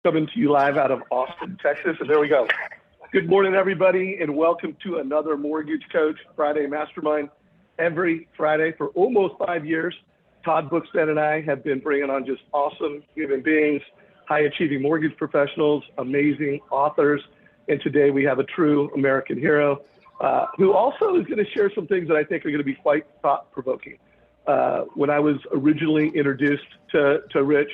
Coming to you live out of Austin, Texas. And there we go. Good morning, everybody, and welcome to another Mortgage Coach Friday Mastermind. Every Friday for almost 5 years, Todd Bookstead and I have been bringing on just awesome human beings, high-achieving mortgage professionals, amazing authors. And today we have a true American hero who also is going to share some things that I think are going to be quite thought-provoking. When I was originally introduced to Rich,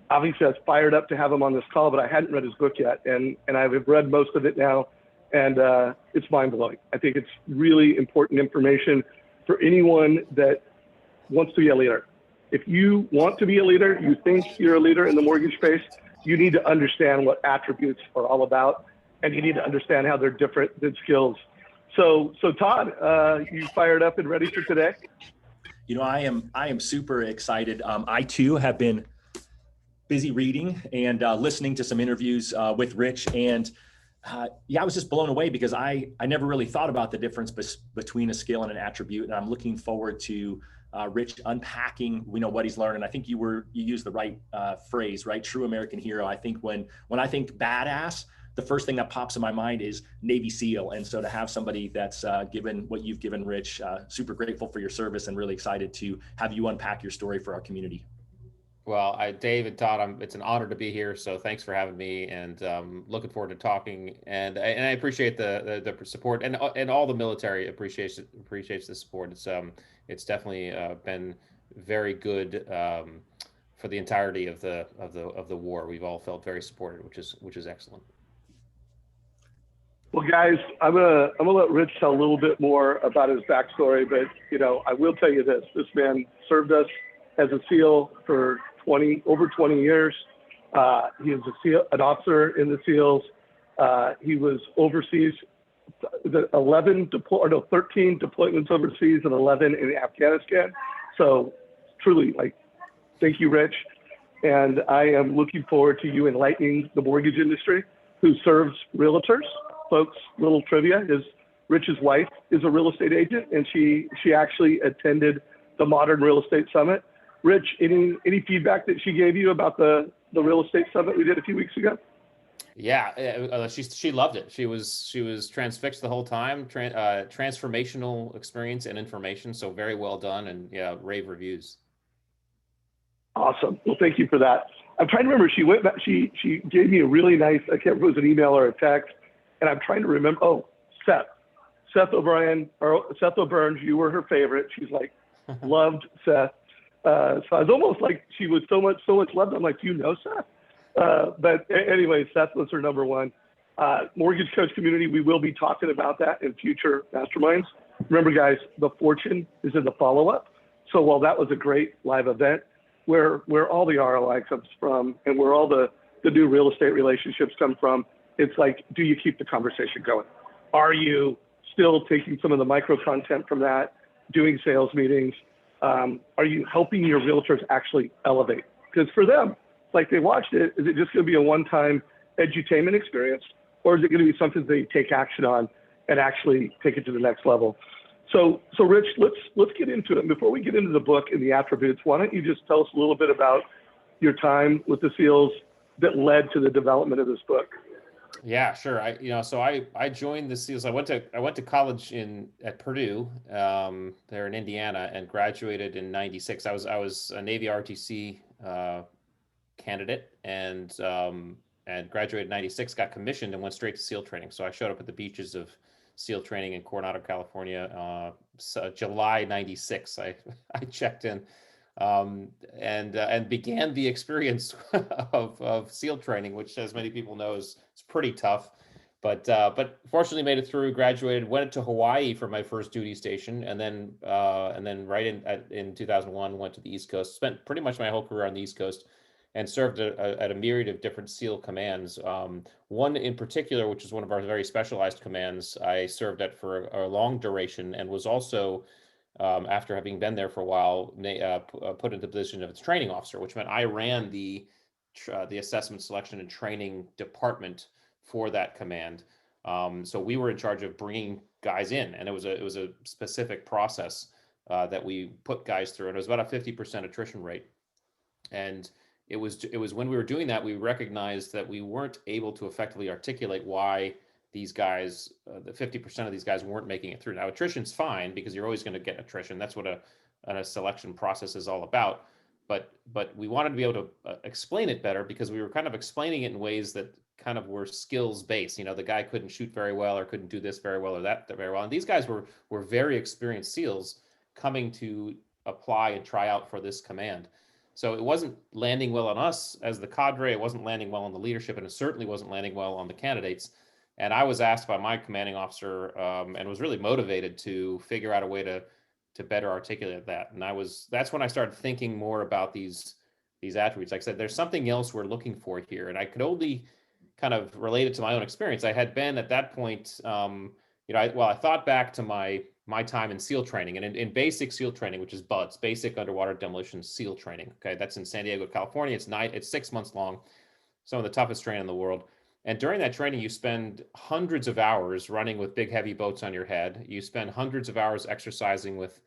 obviously I was fired up to have him on this call, but I hadn't read his book yet. And I've read most of it now, and it's mind-blowing. I think it's really important information for anyone that wants to be a leader. If you want to be a leader, you think you're a leader in the mortgage space, you need to understand what attributes are all about, and you need to understand how they're different than skills. So Todd, you fired up and ready for today? You know, I am super excited. I too have been busy reading and listening to some interviews with Rich, and yeah, I was just blown away because I never really thought about the difference between a skill and an attribute, and I'm looking forward to Rich unpacking, what he's learned. And I think you used the right phrase, right? True American hero. I think when I think badass, the first thing that pops in my mind is Navy SEAL. And so to have somebody that's given what you've given, Rich, super grateful for your service and really excited to have you unpack your story for our community. Well, Dave and Todd, it's an honor to be here. So thanks for having me, and looking forward to talking. And I appreciate the support, and all the military appreciates the support. It's definitely been very good for the entirety of the war. We've all felt very supported, which is excellent. Well, guys, I'm gonna let Rich tell a little bit more about his backstory, but I will tell you this: this man served us as a SEAL for over 20 years. He is an officer in the SEALs. He was overseas, 13 deployments overseas and 11 in Afghanistan. So truly, thank you, Rich. And I am looking forward to you enlightening the mortgage industry who serves realtors. Folks, little trivia is Rich's wife is a real estate agent, and she actually attended the Modern Real Estate Summit. Rich, any feedback that she gave you about the real estate summit we did a few weeks ago? Yeah, she loved it. She was transfixed the whole time. Transformational experience and information. So very well done, and yeah, rave reviews. Awesome. Well, thank you for that. I'm trying to remember. She went back. She gave me a really nice. I can't remember if it was an email or a text, and I'm trying to remember. Oh, Seth O'Brien or Seth O'Burns. You were her favorite. She's like loved Seth. So I was almost like she was so much loved. I'm like, Seth? But anyway, Seth was her number one. Mortgage Coach community, we will be talking about that in future masterminds. Remember, guys, the fortune is in the follow-up. So while that was a great live event, where all the ROI comes from and where all the new real estate relationships come from, it's like, do you keep the conversation going? Are you still taking some of the micro content from that, doing sales meetings? Are you helping your realtors actually elevate? Because for them, like they watched it, is it just going to be a one-time edutainment experience, or is it going to be something they take action on and actually take it to the next level? So Rich, let's get into it. And before we get into the book and the attributes, why don't you just tell us a little bit about your time with the SEALs that led to the development of this book? Yeah, sure. I joined the SEALs. I went to college at Purdue, there in Indiana, and graduated in '96. I was a Navy ROTC candidate, and graduated in '96. Got commissioned and went straight to SEAL training. So I showed up at the beaches of SEAL training in Coronado, California, July '96. I checked in. And began the experience of SEAL training, which, as many people know, is pretty tough. But fortunately made it through. Graduated, went to Hawaii for my first duty station, and then right in 2001 went to the East Coast. Spent pretty much my whole career on the East Coast, and served at a myriad of different SEAL commands. One in particular, which is one of our very specialized commands, I served at for a long duration, and was also, after having been there for a while, put into the position of its training officer, which meant I ran the assessment, selection, and training department for that command. So we were in charge of bringing guys in, and it was a specific process that we put guys through, and it was about a 50% attrition rate. And it was when we were doing that, we recognized that we weren't able to effectively articulate why these guys, the 50% of these guys weren't making it through. Now, attrition's fine because you're always going to get attrition. That's what a selection process is all about. But we wanted to be able to explain it better because we were kind of explaining it in ways that kind of were skills based. You know, the guy couldn't shoot very well or couldn't do this very well or that very well. And these guys were very experienced SEALs coming to apply and try out for this command. So it wasn't landing well on us as the cadre. It wasn't landing well on the leadership, and it certainly wasn't landing well on the candidates. And I was asked by my commanding officer and was really motivated to figure out a way to better articulate that. And that's when I started thinking more about these attributes. Like I said, there's something else we're looking for here. And I could only kind of relate it to my own experience. I had been at that point, I thought back to my time in SEAL training, and in basic SEAL training, which is BUDS, Basic Underwater Demolition SEAL Training. Okay, that's in San Diego, California. It's 6 months long, some of the toughest training in the world. And during that training, you spend hundreds of hours running with big, heavy boats on your head. You spend hundreds of hours exercising with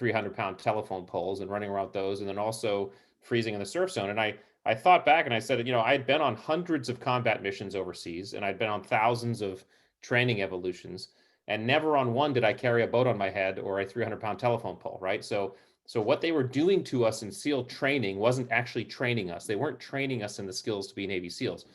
300-pound telephone poles and running around those, and then also freezing in the surf zone. And I thought back and I said, I had been on hundreds of combat missions overseas, and I'd been on thousands of training evolutions, and never on one did I carry a boat on my head or a 300-pound telephone pole, right? So what they were doing to us in SEAL training wasn't actually training us. They weren't training us in the skills to be Navy SEALs.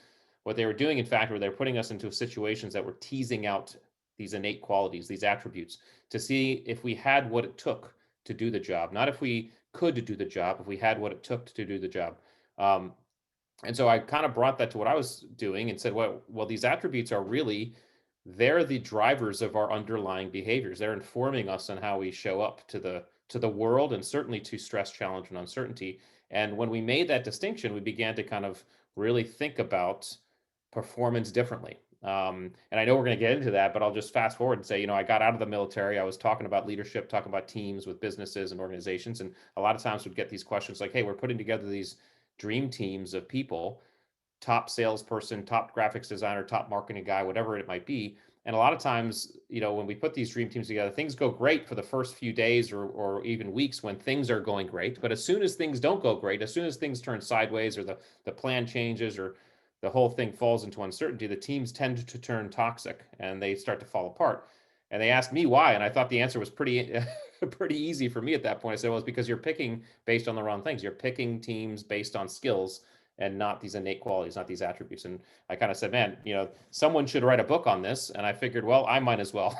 What they were doing, in fact, were they were putting us into situations that were teasing out these innate qualities, these attributes, to see if we had what it took to do the job, not if we could do the job, if we had what it took to do the job. And so I kind of brought that to what I was doing and said, well, these attributes are really, they're the drivers of our underlying behaviors. They're informing us on how we show up to the world, and certainly to stress, challenge, and uncertainty. And when we made that distinction, we began to kind of really think about performance differently. And I know we're going to get into that, but I'll just fast forward and say, I got out of the military. I was talking about leadership, talking about teams with businesses and organizations. And a lot of times we'd get these questions like, hey, we're putting together these dream teams of people, top salesperson, top graphics designer, top marketing guy, whatever it might be. And a lot of times, when we put these dream teams together, things go great for the first few days or even weeks when things are going great. But as soon as things don't go great, as soon as things turn sideways or the plan changes or the whole thing falls into uncertainty, the teams tend to turn toxic and they start to fall apart. And they asked me why, and I thought the answer was pretty easy for me at that point. I said, well, it's because you're picking based on the wrong things. You're picking teams based on skills and not these innate qualities, not these attributes. And I kind of said, man, someone should write a book on this. And I figured, well, I might as well.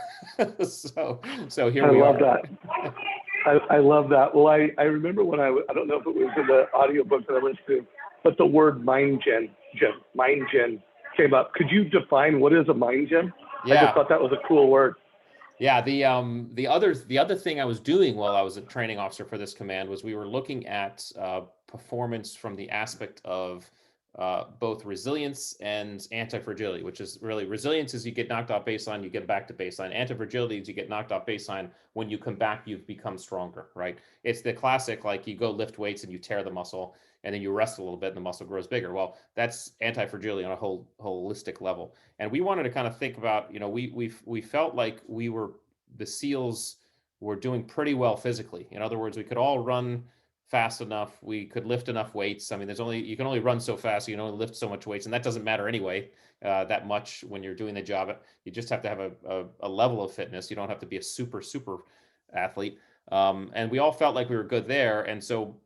so here we are. I love that. I love that. Well, I remember when I don't know if it was in the audiobook that I listened to, but the word mind gen came up. Could you define what is a mind gen? Yeah. I just thought that was a cool word. Yeah, the other thing I was doing while I was a training officer for this command was we were looking at performance from the aspect of both resilience and anti-fragility, which is really, resilience is you get knocked off baseline, you get back to baseline. Anti-fragility is you get knocked off baseline, when you come back, you've become stronger, right? It's the classic, like you go lift weights and you tear the muscle, and then you rest a little bit and the muscle grows bigger. Well, that's anti-fragility on a holistic level. And we wanted to kind of think about, we felt like the SEALs were doing pretty well physically. In other words, we could all run fast enough. We could lift enough weights. I mean, you can only run so fast. You can only lift so much weights, and that doesn't matter anyway, that much when you're doing the job. You just have to have a level of fitness. You don't have to be a super athlete. And we all felt like we were good there. And so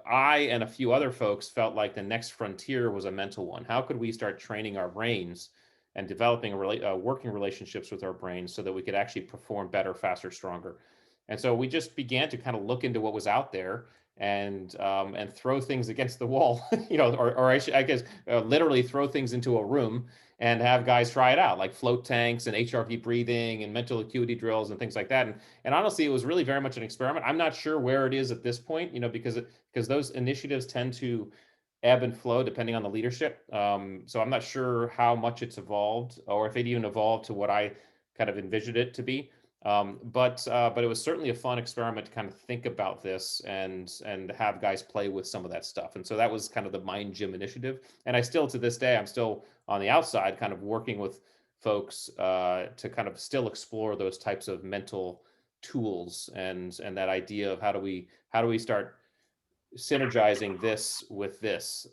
I and a few other folks felt like the next frontier was a mental one. How could we start training our brains and developing working relationships with our brains so that we could actually perform better, faster, stronger? And so we just began to kind of look into what was out there and throw things against the wall, or I guess literally throw things into a room and have guys try it out, like float tanks and HRV breathing and mental acuity drills and things like that. And honestly, it was really very much an experiment. I'm not sure where it is at this point, because those initiatives tend to ebb and flow depending on the leadership. So I'm not sure how much it's evolved, or if it even evolved to what I kind of envisioned it to be. But it was certainly a fun experiment to kind of think about this and have guys play with some of that stuff. And so that was kind of the Mind Gym initiative. And to this day, I'm still on the outside kind of working with folks to kind of still explore those types of mental tools and that idea of how do we start synergizing this with this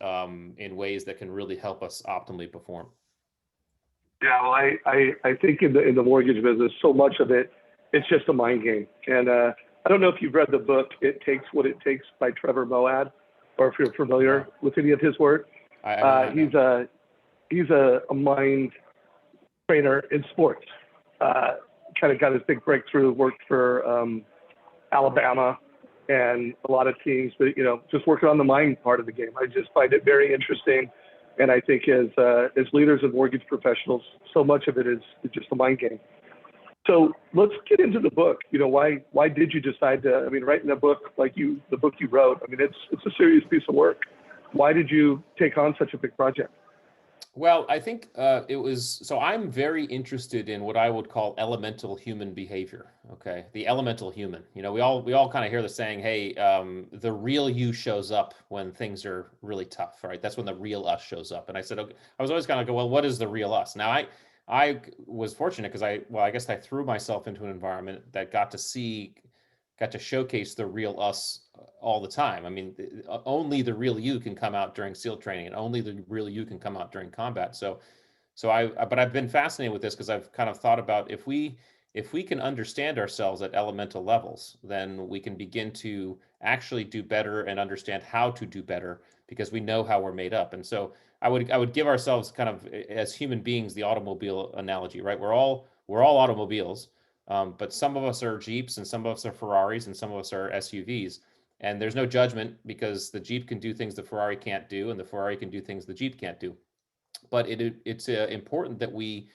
in ways that can really help us optimally perform. Yeah, well, I think in the mortgage business, so much of it, it's just a mind game. And I don't know if you've read the book, It Takes What It Takes by Trevor Moawad, or if you're familiar with any of his work. He's a mind trainer in sports. Kind of got his big breakthrough, worked for Alabama and a lot of teams, but, you know, just working on the mind part of the game. I just find it very interesting. And I think as leaders and mortgage professionals, so much of it is just a mind game. So let's get into the book. You know, why did you decide to, I mean, writing a book like the book you wrote, I mean, it's a serious piece of work. Why did you take on such a big project? Well, I think so I'm very interested in what I would call elemental human behavior. Okay. The elemental human, you know, we all kind of hear the saying, hey, the real you shows up when things are really tough, right? That's when the real us shows up. And I said, okay, I was always kind of go, well, what is the real us? Now I was fortunate because I guess I threw myself into an environment that got to showcase the real us all the time. I mean, only the real you can come out during SEAL training, and only the real you can come out during combat. But I've been fascinated with this because I've kind of thought about if we can understand ourselves at elemental levels, then we can begin to actually do better and understand how to do better because we know how we're made up. And so I would give ourselves kind of as human beings the automobile analogy, right? We're all automobiles. But some of us are Jeeps and some of us are Ferraris and some of us are SUVs. And there's no judgment because the Jeep can do things the Ferrari can't do and the Ferrari can do things the Jeep can't do. But it's important that we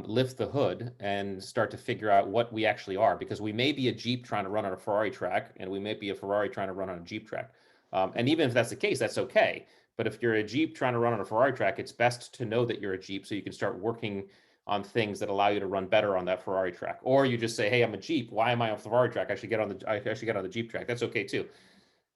lift the hood and start to figure out what we actually are, because we may be a Jeep trying to run on a Ferrari track and we may be a Ferrari trying to run on a Jeep track. And even if that's the case, that's okay. But if you're a Jeep trying to run on a Ferrari track, it's best to know that you're a Jeep so you can start working on things that allow you to run better on that Ferrari track. Or you just say, hey, I'm a Jeep. Why am I on the Ferrari track? I should get on the Jeep track. That's okay too.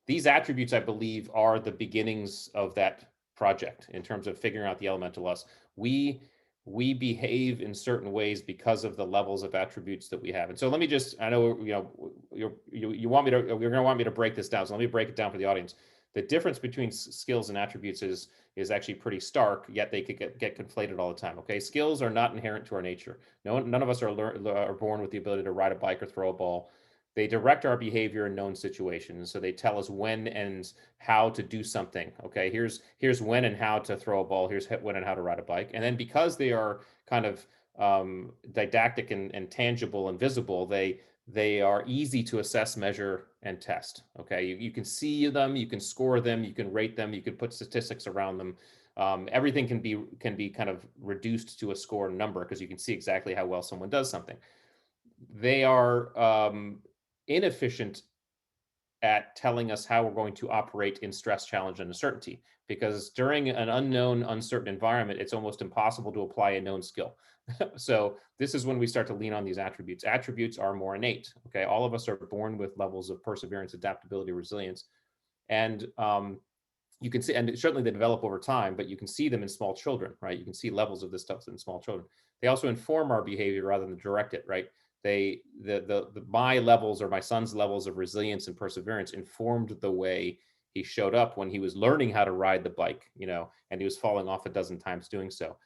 These attributes, I believe, are the beginnings of that project in terms of figuring out the elemental us. We behave in certain ways because of the levels of attributes that we have. And so let me just, I know, you know, you're going to want me to break this down. So let me break it down for the audience. The difference between skills and attributes is actually pretty stark, yet they could get conflated all the time. Okay, skills are not inherent to our nature. None of us are born with the ability to ride a bike or throw a ball. They direct our behavior in known situations. So they tell us when and how to do something. Okay, here's when and how to throw a ball. Here's when and how to ride a bike. And then because they are kind of didactic and tangible and visible, they are easy to assess, measure, and test. Okay, you can see them, you can score them, you can rate them, you can put statistics around them. Everything can be kind of reduced to a score number because you can see exactly how well someone does something. They are inefficient at telling us how we're going to operate in stress, challenge, and uncertainty, because during an unknown, uncertain environment, it's almost impossible to apply a known skill. So this is when we start to lean on these attributes. Attributes are more innate. Okay, all of us are born with levels of perseverance, adaptability, resilience, and you can see, and certainly they develop over time, but you can see them in small children, right? You can see levels of this stuff in small children. They also inform our behavior rather than direct it, right? My levels or my son's levels of resilience and perseverance informed the way he showed up when he was learning how to ride the bike, you know, and he was falling off a dozen times doing so.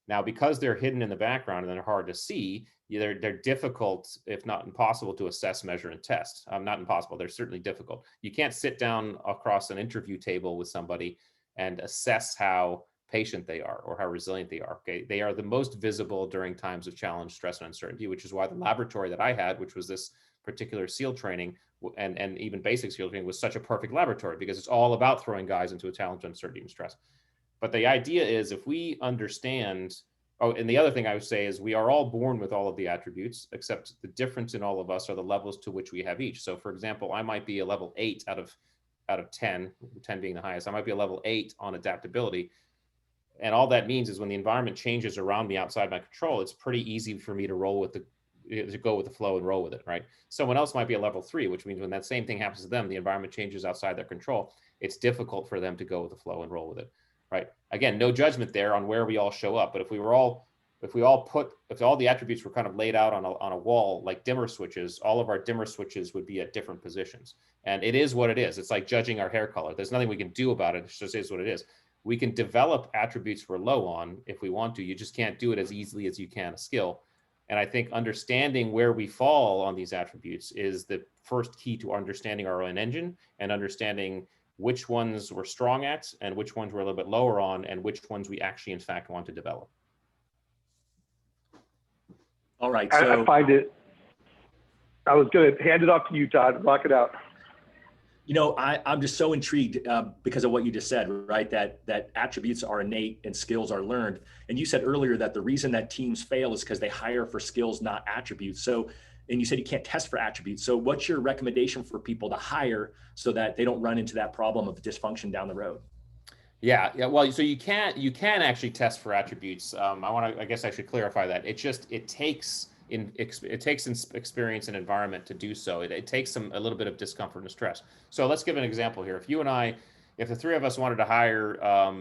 Now, because they're hidden in the background and they're hard to see, they're difficult, if not impossible, to assess, measure, and test. Not impossible, they're certainly difficult. You can't sit down across an interview table with somebody and assess how patient they are or how resilient they are. Okay, they are the most visible during times of challenge, stress, and uncertainty, which is why the laboratory that I had, which was this particular SEAL training and even basic SEAL training, was such a perfect laboratory because it's all about throwing guys into a challenge, uncertainty, and stress. But the idea is if we understand, oh, and the other thing I would say is we are all born with all of the attributes, except the difference in all of us are the levels to which we have each. So for example, I might be a level 8 out of 10, 10 being the highest. I might be a level 8 on adaptability. And all that means is when the environment changes around me outside my control, it's pretty easy for me to go with the flow and roll with it, right? Someone else might be a level 3, which means when that same thing happens to them, the environment changes outside their control. It's difficult for them to go with the flow and roll with it, right? Again, no judgment there on where we all show up. But if we were all if all the attributes were kind of laid out on a wall like dimmer switches, all of our dimmer switches would be at different positions. And it is what it is. It's like judging our hair color. There's nothing we can do about it. It just is what it is. We can develop attributes we're low on if we want to. You just can't do it as easily as you can a skill. And I think understanding where we fall on these attributes is the first key to understanding our own engine and understanding which ones we're strong at and which ones we're a little bit lower on and which ones we actually, in fact, want to develop. All right. I So find it, I was going to hand it off to you, Todd. Rock it out. I'm just so intrigued because of what you just said, right? That attributes are innate and skills are learned. And you said earlier that the reason that teams fail is because they hire for skills, not attributes. So, and you said you can't test for attributes. So what's your recommendation for people to hire so that they don't run into that problem of dysfunction down the road? Yeah. Well, so you can actually test for attributes. I guess I should clarify that. It takes experience and environment to do so. It takes a little bit of discomfort and stress. So let's give an example here. If the three of us wanted to hire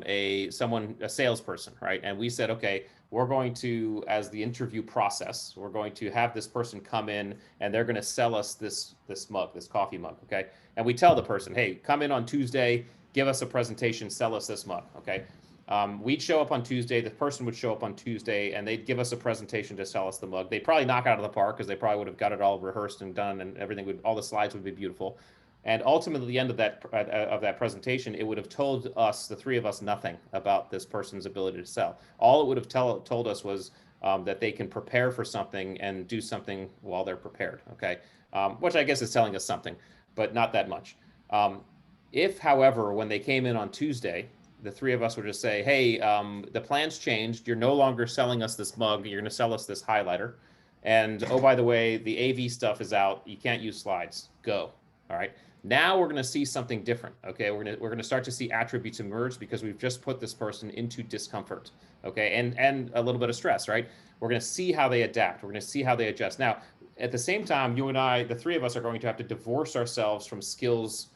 a salesperson, right? And we said, okay, we're going to, as the interview process, we're going to have this person come in and they're going to sell us this mug, this coffee mug, okay? And we tell the person, hey, come in on Tuesday, give us a presentation, sell us this mug, okay? We'd show up on Tuesday, the person would show up on Tuesday, and they'd give us a presentation to sell us the mug. They'd probably knock it out of the park because they probably would have got it all rehearsed and done, and all the slides would be beautiful. And ultimately, at the end of that presentation, it would have told us, the three of us, nothing about this person's ability to sell. All it would have told us was that they can prepare for something and do something while they're prepared, okay? Which I guess is telling us something, but not that much. If, however, when they came in on Tuesday, the three of us would just say, hey, the plan's changed. You're no longer selling us this mug. You're going to sell us this highlighter. And, oh, by the way, the AV stuff is out. You can't use slides. Go. All right. Now we're going to see something different. Okay. We're going to start to see attributes emerge because we've just put this person into discomfort. Okay. And a little bit of stress, right? We're going to see how they adapt. We're going to see how they adjust. Now, at the same time, you and I, the three of us, are going to have to divorce ourselves from skills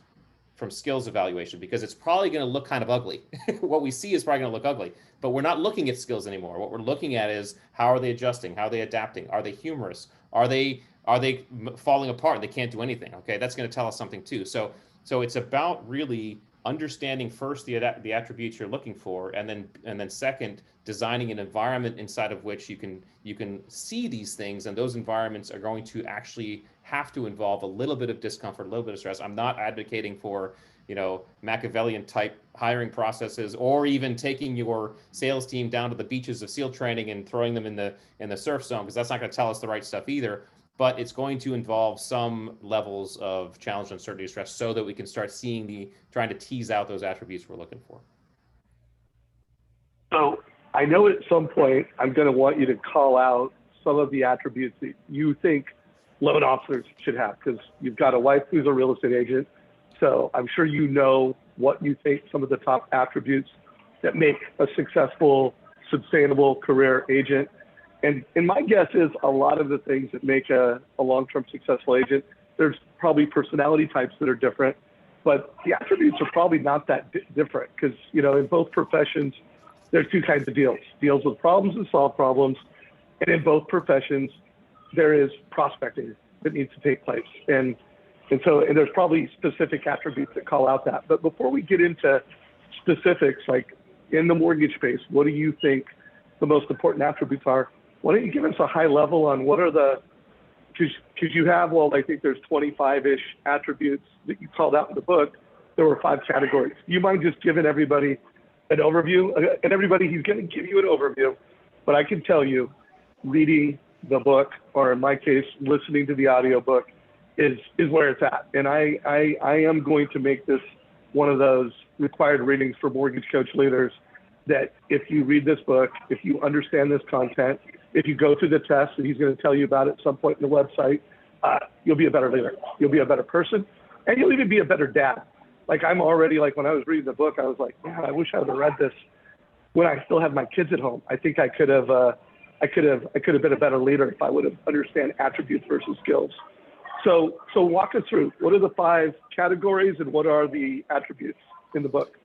evaluation because it's probably going to look kind of ugly. What we see is probably going to look ugly, but we're not looking at skills anymore. What we're looking at is how are they adjusting? How are they adapting? Are they humorous? Are they falling apart and they can't do anything? Okay, that's going to tell us something too. So it's about really understanding first the attributes you're looking for, and then second, designing an environment inside of which you can see these things, and those environments are going to actually have to involve a little bit of discomfort, a little bit of stress. I'm not advocating for Machiavellian type hiring processes, or even taking your sales team down to the beaches of SEAL training and throwing them in the surf zone, because that's not going to tell us the right stuff either. But it's going to involve some levels of challenge, uncertainty, stress, so that we can start trying to tease out those attributes we're looking for. So I know at some point I'm going to want you to call out some of the attributes that you think loan officers should have, because you've got a wife who's a real estate agent. So I'm sure you know what you think some of the top attributes that make a successful, sustainable career agent. And my guess is a lot of the things that make a long-term successful agent, there's probably personality types that are different, but the attributes are probably not that different, because, in both professions, there's two kinds of deals with problems and solve problems. And in both professions, there is prospecting that needs to take place. And there's probably specific attributes that call out that. But before we get into specifics, like in the mortgage space, what do you think the most important attributes are? Why don't you give us a high level on what are because you have, I think there's 25-ish attributes that you called out in the book. There were 5 categories. Do you mind just giving everybody an overview? And everybody, he's going to give you an overview, but I can tell you, reading the book, or in my case, listening to the audiobook, is where it's at. And I am going to make this one of those required readings for mortgage coach leaders, that if you read this book, if you understand this content, if you go through the test that he's going to tell you about at some point in the website, you'll be a better leader. You'll be a better person, and you'll even be a better dad. Like, I'm already, when I was reading the book, I was like, man, I wish I would have read this when I still had my kids at home. I think I could have been a better leader if I would have understand attributes versus skills. So walk us through, what are the 5 categories and what are the attributes in the book?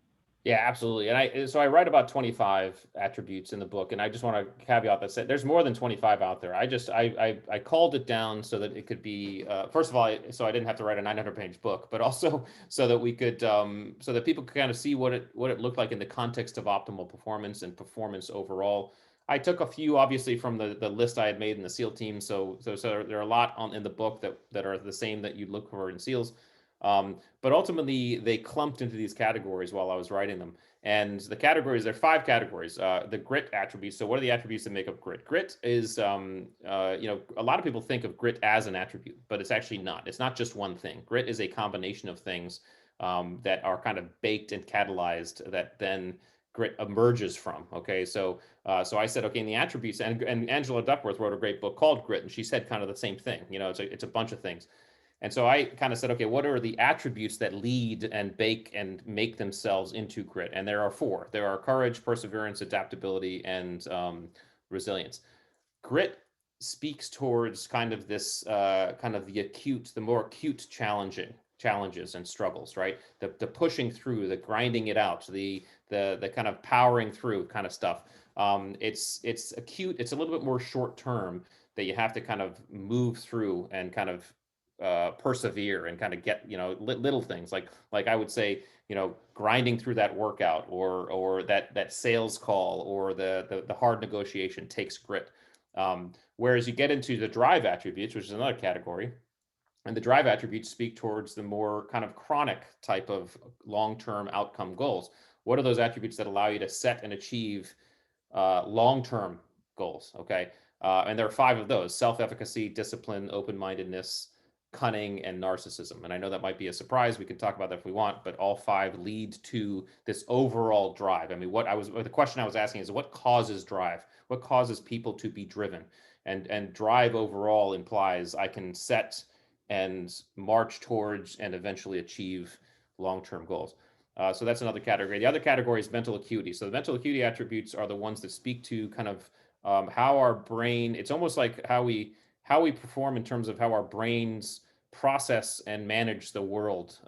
Yeah, absolutely. And so I write about 25 attributes in the book, and I just want to caveat that there's more than 25 out there. I called it down so that it could be first of all, so I didn't have to write a 900-page book, but also so that we could so that people could kind of see what it looked like in the context of optimal performance and performance overall. I took a few obviously from the list I had made in the SEAL team, so there are a lot in the book that are the same that you look for in SEALs. But ultimately, they clumped into these categories while I was writing them. And the categories, there are 5 categories. The grit attributes. So, what are the attributes that make up grit? Grit is, a lot of people think of grit as an attribute, but it's actually not. It's not just one thing. Grit is a combination of things that are kind of baked and catalyzed that then grit emerges from. Okay, so I said, okay, in the attributes, and Angela Duckworth wrote a great book called Grit, and she said kind of the same thing. It's a bunch of things. And so I kind of said, okay, what are the attributes that lead and bake and make themselves into grit? And there are 4. There are courage, perseverance, adaptability, and resilience. Grit speaks towards kind of this kind of the more acute challenges and struggles, right? The pushing through, the grinding it out, the kind of powering through kind of stuff. It's acute. It's a little bit more short term that you have to kind of move through and kind of persevere and kind of get little things like I would say grinding through that workout or that sales call or the hard negotiation takes grit. Whereas you get into the drive attributes, which is another category, and the drive attributes speak towards the more kind of chronic type of long-term outcome goals. What are those attributes that allow you to set and achieve long-term goals? Okay. And there are 5 of those: self-efficacy, discipline, open-mindedness, cunning, and narcissism. And I know that might be a surprise. We can talk about that if we want, but all 5 lead to this overall drive. I mean, the question I was asking is, what causes drive? What causes people to be driven? And drive overall implies I can set and march towards and eventually achieve long-term goals. So that's another category. The other category is mental acuity. So the mental acuity attributes are the ones that speak to kind of how our brain, it's almost like how we perform in terms of how our brains process and manage the world.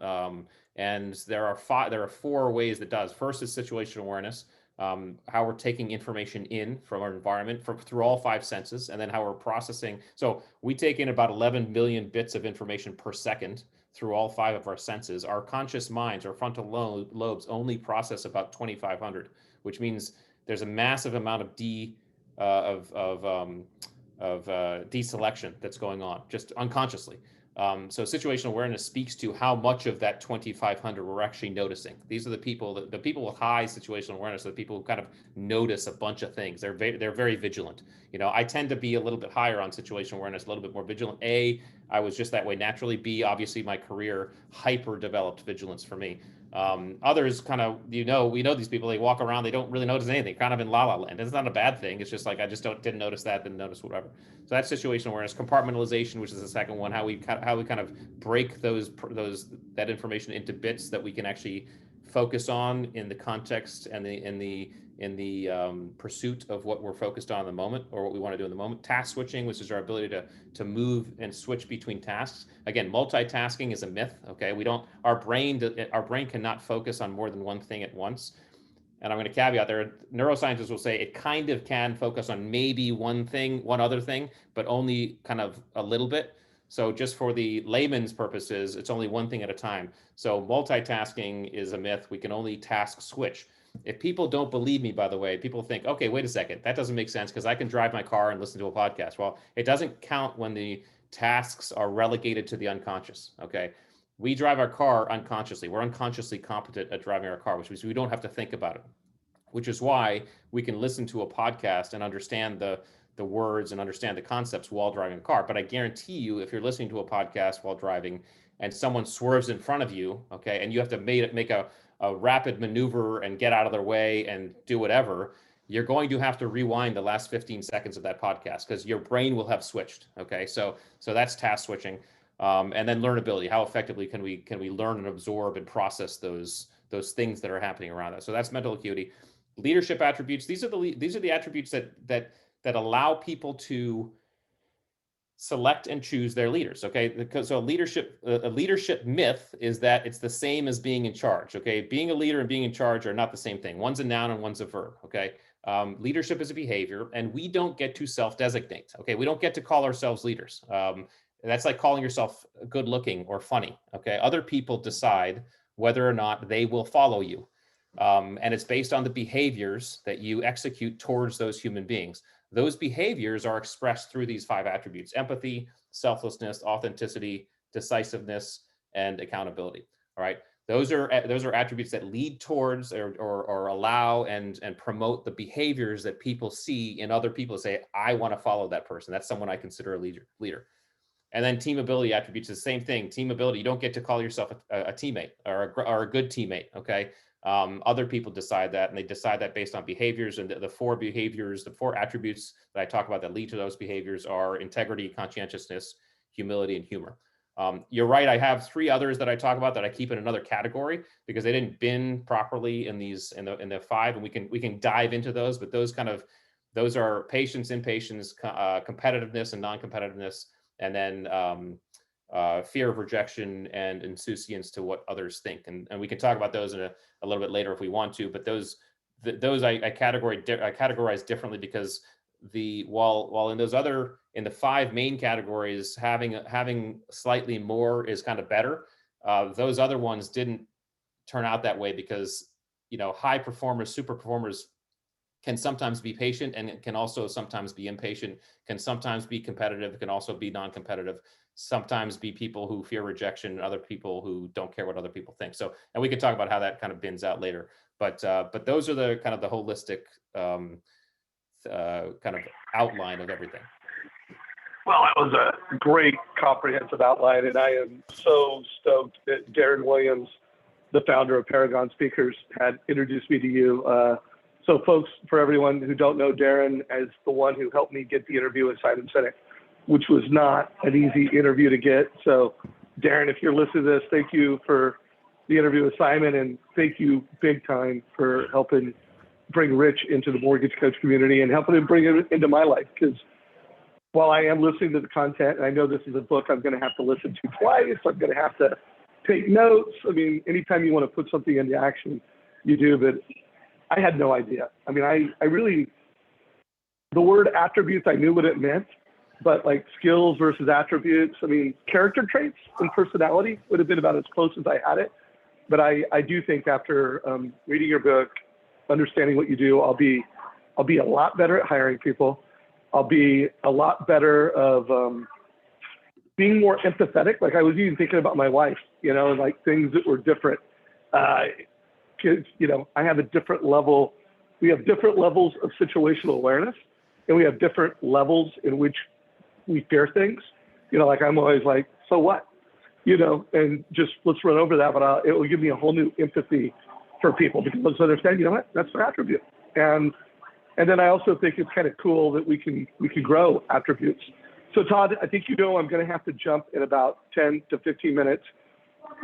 And there are 4 ways that does. First is situational awareness, how we're taking information in from our environment through all 5 senses, and then how we're processing. So we take in about 11 million bits of information per second through all 5 of our senses. Our conscious minds, our frontal lobes, only process about 2,500, which means there's a massive amount of deselection that's going on just unconsciously. So situational awareness speaks to how much of that 2,500 we're actually noticing. These are the people with high situational awareness, the people who kind of notice a bunch of things. They're very vigilant. I tend to be a little bit higher on situational awareness, a little bit more vigilant. A, I was just that way naturally. B, obviously my career hyper developed vigilance for me. Others kind of, we know these people, they walk around, they don't really notice anything, kind of in la la land. It's not a bad thing. It's just like, I just didn't notice that, didn't notice whatever. So that's situational awareness. Compartmentalization, which is the second one, how we kind of break that information into bits that we can actually focus on in the context and in the pursuit of what we're focused on in the moment or what we want to do in the moment. Task switching, which is our ability to move and switch between tasks. Again, multitasking is a myth. Okay, our brain cannot focus on more than one thing at once. And I'm going to caveat there, neuroscientists will say it kind of can focus on maybe one other thing, but only kind of a little bit. So just for the layman's purposes, it's only one thing at a time. So multitasking is a myth. We can only task switch. If people don't believe me, by the way, people think, okay, wait a second, that doesn't make sense because I can drive my car and listen to a podcast. Well, it doesn't count when the tasks are relegated to the unconscious, okay? We drive our car unconsciously. We're unconsciously competent at driving our car, which means we don't have to think about it, which is why we can listen to a podcast and understand the words and understand the concepts while driving a car. But I guarantee you, if you're listening to a podcast while driving and someone swerves in front of you, okay, and you have to make a rapid maneuver and get out of their way and do whatever, you're going to have to rewind the last 15 seconds of that podcast because your brain will have switched. Okay, so that's task switching. And then learnability. How effectively can we learn and absorb and process those things that are happening around us? So that's mental acuity. Leadership attributes. These are the attributes that allow people to select and choose their leaders. Okay, because so a leadership myth is that it's the same as being in charge. Okay, being a leader and being in charge are not the same thing. One's a noun and one's a verb. Okay, leadership is a behavior, and we don't get to self-designate. Okay, we don't get to call ourselves leaders. That's like calling yourself good looking or funny. Okay, other people decide whether or not they will follow you. And it's based on the behaviors that you execute towards those human beings. Those behaviors are expressed through these 5 attributes: empathy, selflessness, authenticity, decisiveness, and accountability. All right. Those are attributes that lead towards or allow and promote the behaviors that people see in other people, say, I want to follow that person. That's someone I consider a leader. And then team ability attributes, the same thing. Team ability, you don't get to call yourself a teammate or a good teammate. Okay. Other people decide that, and they decide that based on behaviors. And the 4 behaviors, the 4 attributes that I talk about that lead to those behaviors are integrity, conscientiousness, humility, and humor. You're right. I have 3 others that I talk about that I keep in another category because they didn't bin properly in the 5, and we can dive into those. But those are patience, impatience, competitiveness, and non-competitiveness, and then fear of rejection and insouciance to what others think. And we can talk about those in a little bit later if we want to, but those I categorize differently because while in the 5 main categories, having slightly more is kind of better. Those other ones didn't turn out that way because, high performers, super performers can sometimes be patient and can also sometimes be impatient, can sometimes be competitive, can also be non-competitive, sometimes be people who fear rejection and other people who don't care what other people think. So, and we could talk about how that kind of bins out later, but those are the kind of the holistic kind of outline of everything. Well, that was a great comprehensive outline, and I am so stoked that Darren Williams, the founder of Paragon Speakers, had introduced me to you. So folks, for everyone who don't know Darren, as the one who helped me get the interview with Simon Sinek, which was not an easy interview to get. So Darren, if you're listening to this, thank you for the interview with Simon, and thank you big time for helping bring Rich into the mortgage coach community and helping him bring it into my life. Because while I am listening to the content, and I know this is a book I'm going to have to listen to twice, I'm going to have to take notes. I mean, anytime you want to put something into action, you do, but I had no idea. I mean, I really, the word attributes, I knew what it meant, but like skills versus attributes, I mean, character traits and personality would have been about as close as I had it. But I do think after reading your book, understanding what you do, I'll be a lot better at hiring people. I'll be a lot better of being more empathetic. Like I was even thinking about my wife, and like things that were different. Because, I have a different level. We have different levels of situational awareness, and we have different levels in which we fear things. Like I'm always like, so what? And just let's run over that, but it will give me a whole new empathy for people because let's understand, what, that's their attribute. And then I also think it's kind of cool that we can grow attributes. So Todd, I think I'm going to have to jump in about 10 to 15 minutes.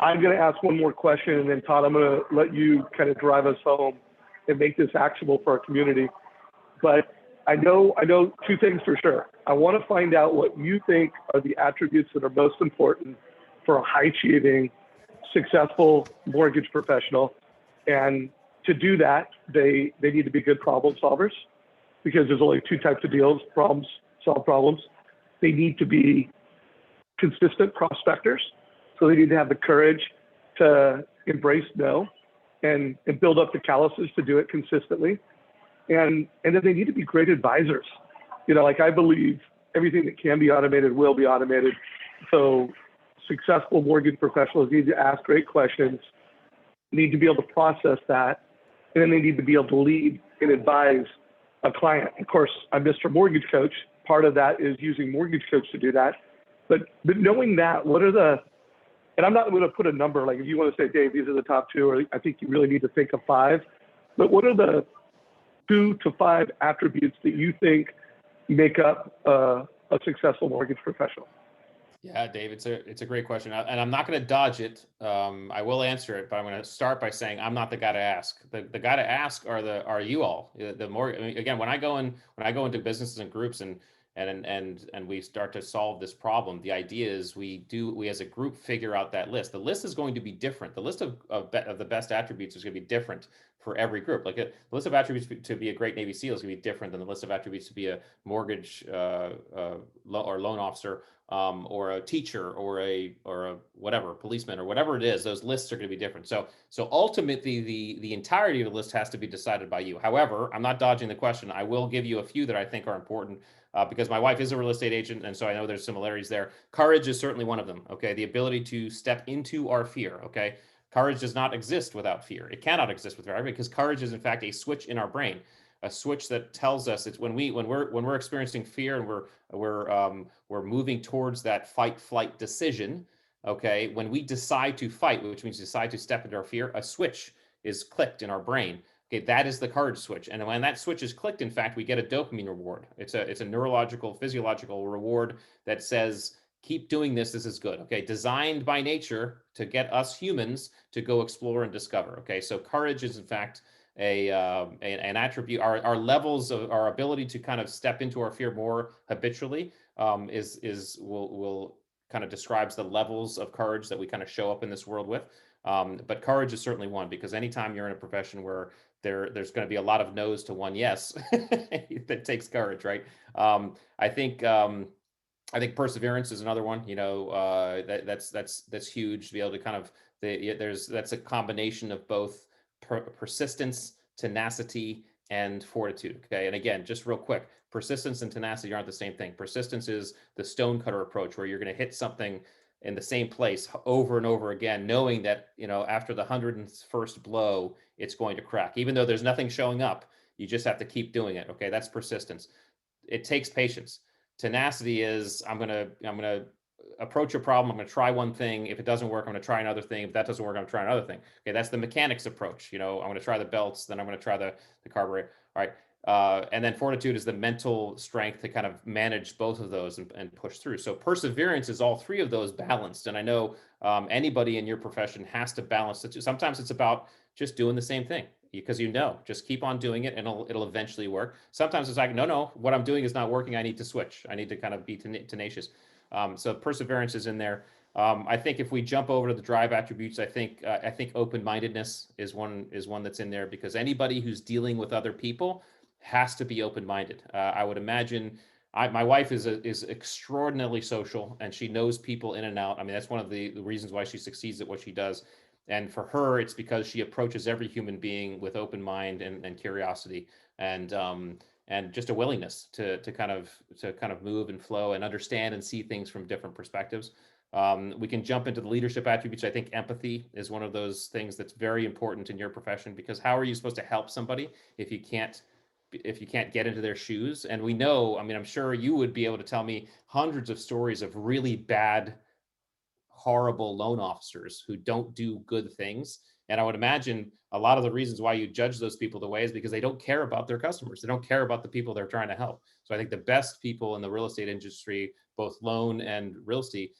I'm going to ask one more question, and then Todd, I'm going to let you kind of drive us home and make this actionable for our community. But I know 2 things for sure. I want to find out what you think are the attributes that are most important for a high-achieving, successful mortgage professional. And to do that, they need to be good problem solvers because there's only 2 types of deals: solve problems. They need to be consistent prospectors. So they need to have the courage to embrace no and build up the calluses to do it consistently. And then they need to be great advisors. Like I believe everything that can be automated will be automated. So successful mortgage professionals need to ask great questions, need to be able to process that, and then they need to be able to lead and advise a client. Of course, I'm Mr. Mortgage Coach. Part of that is using Mortgage Coach to do that. But knowing that, and I'm not going to put a number, like if you want to say, Dave, these are the top 2, or I think you really need to think of 5, but what are the 2 to 5 attributes that you think make up a successful mortgage professional? Yeah, Dave, it's a great question, and I'm not going to dodge it. I will answer it, but I'm going to start by saying I'm not the guy to ask. The guy to ask are you all. Again, when I go into businesses and groups, and and we start to solve this problem. The idea is we as a group figure out that list. The list is going to be different. The list of the best attributes is going to be different for every group. Like the list of attributes to be a great Navy SEAL is going to be different than the list of attributes to be a mortgage or loan officer, or a teacher, or a whatever, policeman, or whatever it is. Those lists are going to be different. So ultimately, the entirety of the list has to be decided by you. However, I'm not dodging the question. I will give you a few that I think are important. Because my wife is a real estate agent, and so I know there's similarities there. Courage is certainly one of them, okay? The ability to step into our fear, okay? Courage does not exist without fear. It cannot exist without fear, because courage is in fact a switch in our brain, a switch that tells us it's when we're experiencing fear and we're moving towards that fight flight decision, okay? When we decide to fight, which means decide to step into our fear, a switch is clicked in our brain. Okay, that is the courage switch. And when that switch is clicked, in fact, we get a dopamine reward. It's a neurological, physiological reward that says, keep doing this. This is good. Okay, designed by nature to get us humans to go explore and discover. Okay, so courage is in fact an attribute. Our levels of our ability to kind of step into our fear more habitually will kind of describes the levels of courage that we kind of show up in this world with. But courage is certainly one, because anytime you're in a profession where there's going to be a lot of no's to one yes, that takes courage, right? I think perseverance is another one. That's huge to be able to kind of that's a combination of both persistence, tenacity, and fortitude. Okay, and again, just real quick, persistence and tenacity aren't the same thing. Persistence is the stonecutter approach, where you're going to hit something in the same place over and over again, knowing that, after the 101st blow, it's going to crack. Even though there's nothing showing up, you just have to keep doing it. Okay, that's persistence. It takes patience. Tenacity is I'm gonna approach a problem. I'm gonna try one thing. If it doesn't work, I'm gonna try another thing. If that doesn't work, I'm gonna try another thing. Okay, that's the mechanics approach. I'm gonna try the belts, then I'm gonna try the carburetor. All right. And then fortitude is the mental strength to kind of manage both of those and push through. So perseverance is all three of those balanced. And I know anybody in your profession has to balance it. Sometimes it's about just doing the same thing, because just keep on doing it and it'll eventually work. Sometimes it's like, no, what I'm doing is not working. I need to switch. I need to kind of be tenacious. So perseverance is in there. I think if we jump over to the drive attributes, I think open-mindedness is one that's in there, because anybody who's dealing with other people has to be open-minded. I would imagine my wife is extraordinarily social, and she knows people in and out. I mean, that's one of the reasons why she succeeds at what she does. And for her, it's because she approaches every human being with open mind and curiosity, and just a willingness to kind of move and flow and understand and see things from different perspectives. We can jump into the leadership attributes. I think empathy is one of those things that's very important in your profession, because how are you supposed to help somebody if you can't get into their shoes? And we know, I mean, I'm sure you would be able to tell me hundreds of stories of really bad, horrible loan officers who don't do good things. And I would imagine a lot of the reasons why you judge those people the way is because they don't care about their customers. They don't care about the people they're trying to help. So I think the best people in the real estate industry, both loan and realty,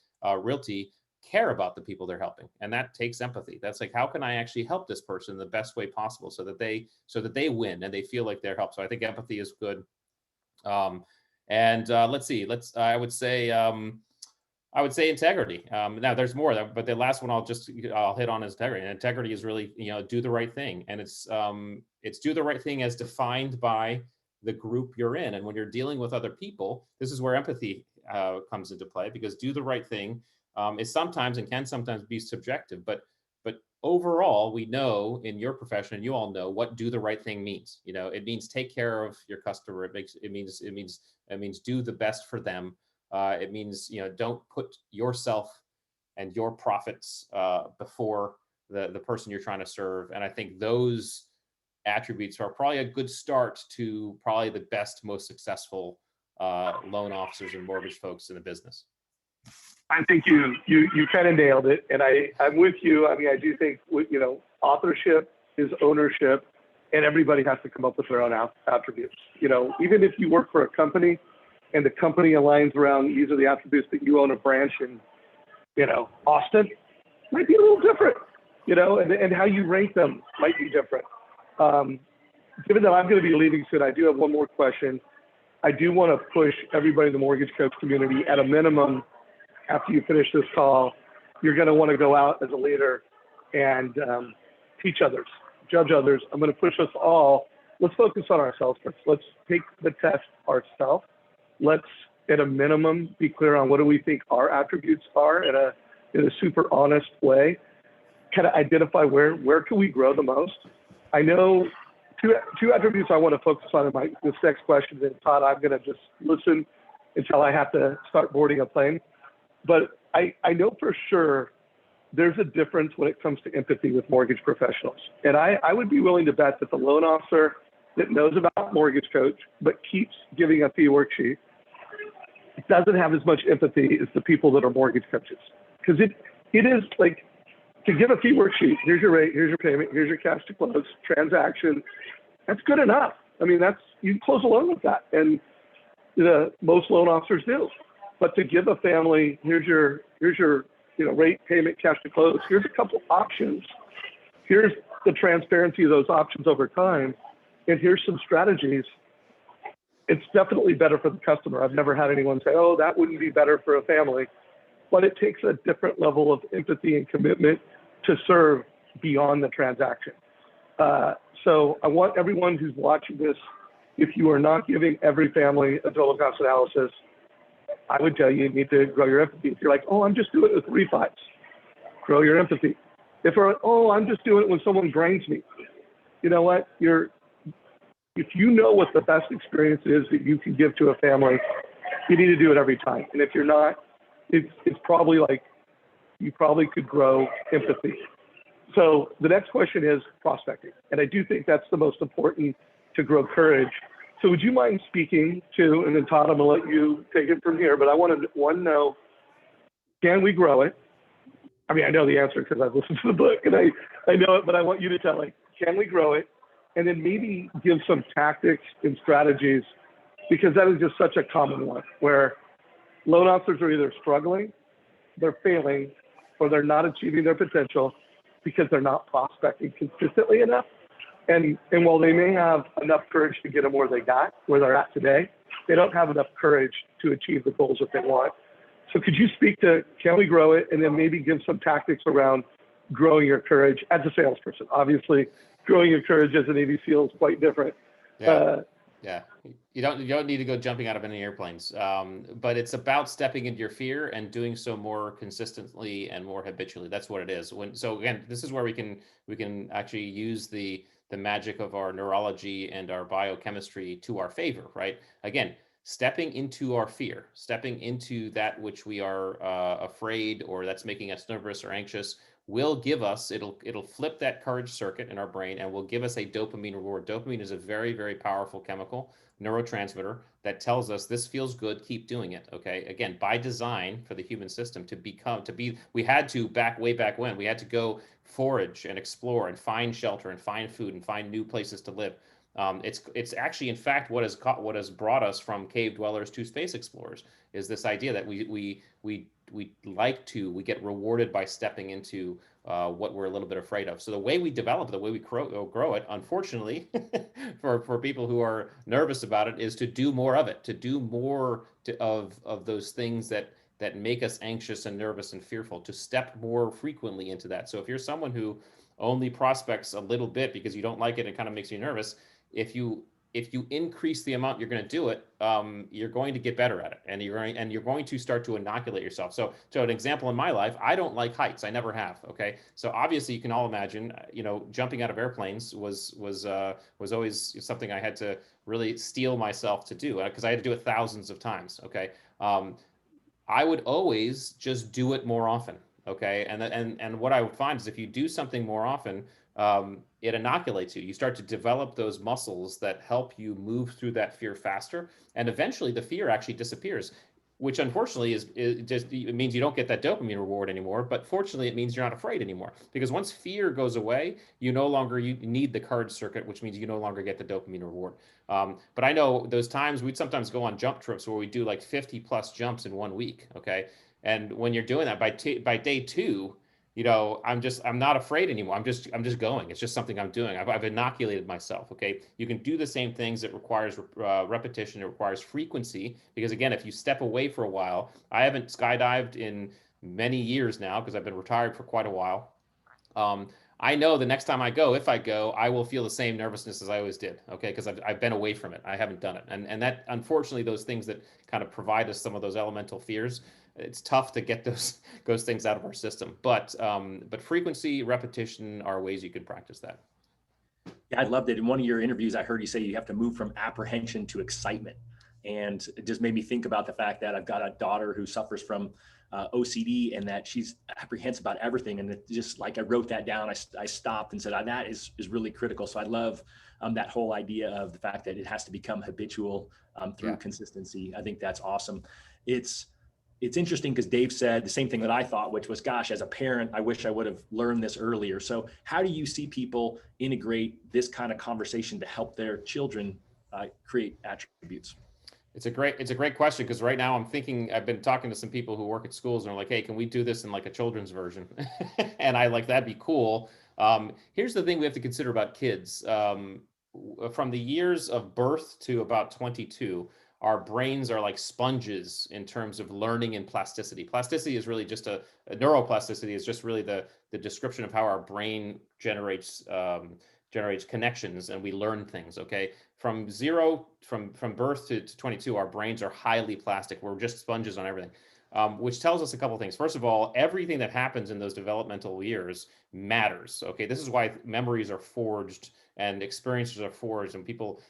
care about the people they're helping. And that takes empathy. That's like, how can I actually help this person the best way possible so that they win and they feel like they're helped? So I think empathy is good. Let's see. I would say integrity. Now there's more, but the last one I'll hit on is integrity. And integrity is really, do the right thing. And it's do the right thing as defined by the group you're in. And when you're dealing with other people, this is where empathy comes into play, because do the right thing is sometimes and can sometimes be subjective, but overall, we know in your profession, and you all know what do the right thing means. It means take care of your customer. It means do the best for them. It means, don't put yourself and your profits before the person you're trying to serve. And I think those attributes are probably a good start to probably the best, most successful loan officers and mortgage folks in the business. I think you kind of nailed it, and I'm with you. I mean, I do think authorship is ownership, and everybody has to come up with their own attributes. Even if you work for a company, and the company aligns around these are the attributes that you own a branch in, Austin, might be a little different, and how you rank them might be different. Given that I'm going to be leaving soon, I do have one more question. I do want to push everybody in the mortgage coach community at a minimum. After you finish this call, you're going to want to go out as a leader and teach others, judge others. I'm going to push us all. Let's focus on ourselves first. Let's take the test ourselves. Let's, at a minimum, be clear on what do we think our attributes are in a super honest way. Kind of identify where can we grow the most. I know two attributes I want to focus on in this next question. And Todd, I'm going to just listen until I have to start boarding a plane. But I know for sure there's a difference when it comes to empathy with mortgage professionals. And I would be willing to bet that the loan officer that knows about mortgage coach but keeps giving a fee worksheet doesn't have as much empathy as the people that are mortgage coaches. Because it is like, to give a fee worksheet, here's your rate, here's your payment, here's your cash to close, transaction, that's good enough. I mean, you can close a loan with that. And most loan officers do. But to give a family, here's your rate, payment, cash to close, here's a couple options, here's the transparency of those options over time, and here's some strategies. It's definitely better for the customer. I've never had anyone say, oh, that wouldn't be better for a family. But it takes a different level of empathy and commitment to serve beyond the transaction. So I want everyone who's watching this, if you are not giving every family a total cost analysis, I would tell you need to grow your empathy. If you're like, oh, I'm just doing it with refis, grow your empathy. If you're like, oh, I'm just doing it when someone drains me, you know what? If you know what the best experience is that you can give to a family, you need to do it every time. And if you're not, it's probably like you probably could grow empathy. So the next question is prospecting. And I do think that's the most important to grow courage. So would you mind speaking to, and then Todd, I'm gonna let you take it from here, but I want to know, can we grow it? I mean, I know the answer because I've listened to the book and I know it, but I want you to tell me, can we grow it? And then maybe give some tactics and strategies, because that is just such a common one where loan officers are either struggling, they're failing, or they're not achieving their potential because they're not prospecting consistently enough. And while they may have enough courage to get them where they're at today, they don't have enough courage to achieve the goals that they want. So could you speak to, can we grow it? And then maybe give some tactics around growing your courage as a salesperson. Obviously, growing your courage as a Navy SEAL is quite different. Yeah. You don't need to go jumping out of any airplanes, but it's about stepping into your fear and doing so more consistently and more habitually. That's what it is. So again, this is where we can actually use the magic of our neurology and our biochemistry to our favor, right? Again, stepping into our fear, stepping into that which we are afraid or that's making us nervous or anxious will give us, it'll flip that courage circuit in our brain and will give us a dopamine reward. Dopamine is a very, very powerful chemical neurotransmitter that tells us this feels good, keep doing it. Okay. Again, by design for the human system we had to way back when we had to go forage and explore and find shelter and find food and find new places to live. It's actually, in fact, what has brought us from cave dwellers to space explorers is this idea that we get rewarded by stepping into what we're a little bit afraid of. So the way we develop, the way we grow it, unfortunately, for people who are nervous about it, is to do more of it, to do more of those things that make us anxious and nervous and fearful, to step more frequently into that. So if you're someone who only prospects a little bit because you don't like it and kind of makes you nervous, if you increase the amount you're going to do it, you're going to get better at it, and you're going to start to inoculate yourself. So an example in my life, I don't like heights. I never have. Okay, so obviously you can all imagine, jumping out of airplanes was always something I had to really steel myself to do, because I had to do it thousands of times. Okay, I would always just do it more often. Okay, and what I would find is if you do something more often, it inoculates you. You start to develop those muscles that help you move through that fear faster, and eventually the fear actually disappears, which unfortunately it means you don't get that dopamine reward anymore. But fortunately, it means you're not afraid anymore, because once fear goes away, you need the courage circuit, which means you no longer get the dopamine reward. But I know those times we'd sometimes go on jump trips where we do like 50 plus jumps in 1 week. Okay, and when you're doing that by day 2, I'm not afraid anymore. I'm just going. It's just something I'm doing. I've inoculated myself. Okay. You can do the same things. It requires repetition. It requires frequency, because again, if you step away for a while, I haven't skydived in many years now because I've been retired for quite a while. I know the next time I go, if I go, I will feel the same nervousness as I always did. Okay. Because I've been away from it. I haven't done it. And that, unfortunately, those things that kind of provide us some of those elemental fears, it's tough to get those things out of our system. But frequency, repetition are ways you can practice that. Yeah, I loved it. In one of your interviews, I heard you say you have to move from apprehension to excitement. And it just made me think about the fact that I've got a daughter who suffers from OCD, and that she's apprehensive about everything. And it just, like, I wrote that down. I stopped and said, that is really critical. So I love that whole idea of the fact that it has to become habitual through consistency. I think that's awesome. It's interesting because Dave said the same thing that I thought, which was, gosh, as a parent, I wish I would have learned this earlier. So how do you see people integrate this kind of conversation to help their children create attributes? It's a great question, because right now I've been talking to some people who work at schools, and are like, hey, can we do this in like a children's version? And I like, that'd be cool. Here's the thing we have to consider about kids. From the years of birth to about 22, our brains are like sponges in terms of learning and plasticity. Plasticity is really just a neuroplasticity is just really the description of how our brain generates connections, and we learn things. Okay. From birth to 22, our brains are highly plastic. We're just sponges on everything. Which tells us a couple of things. First of all, everything that happens in those developmental years matters. Okay. This is why memories are forged and experiences are forged, and people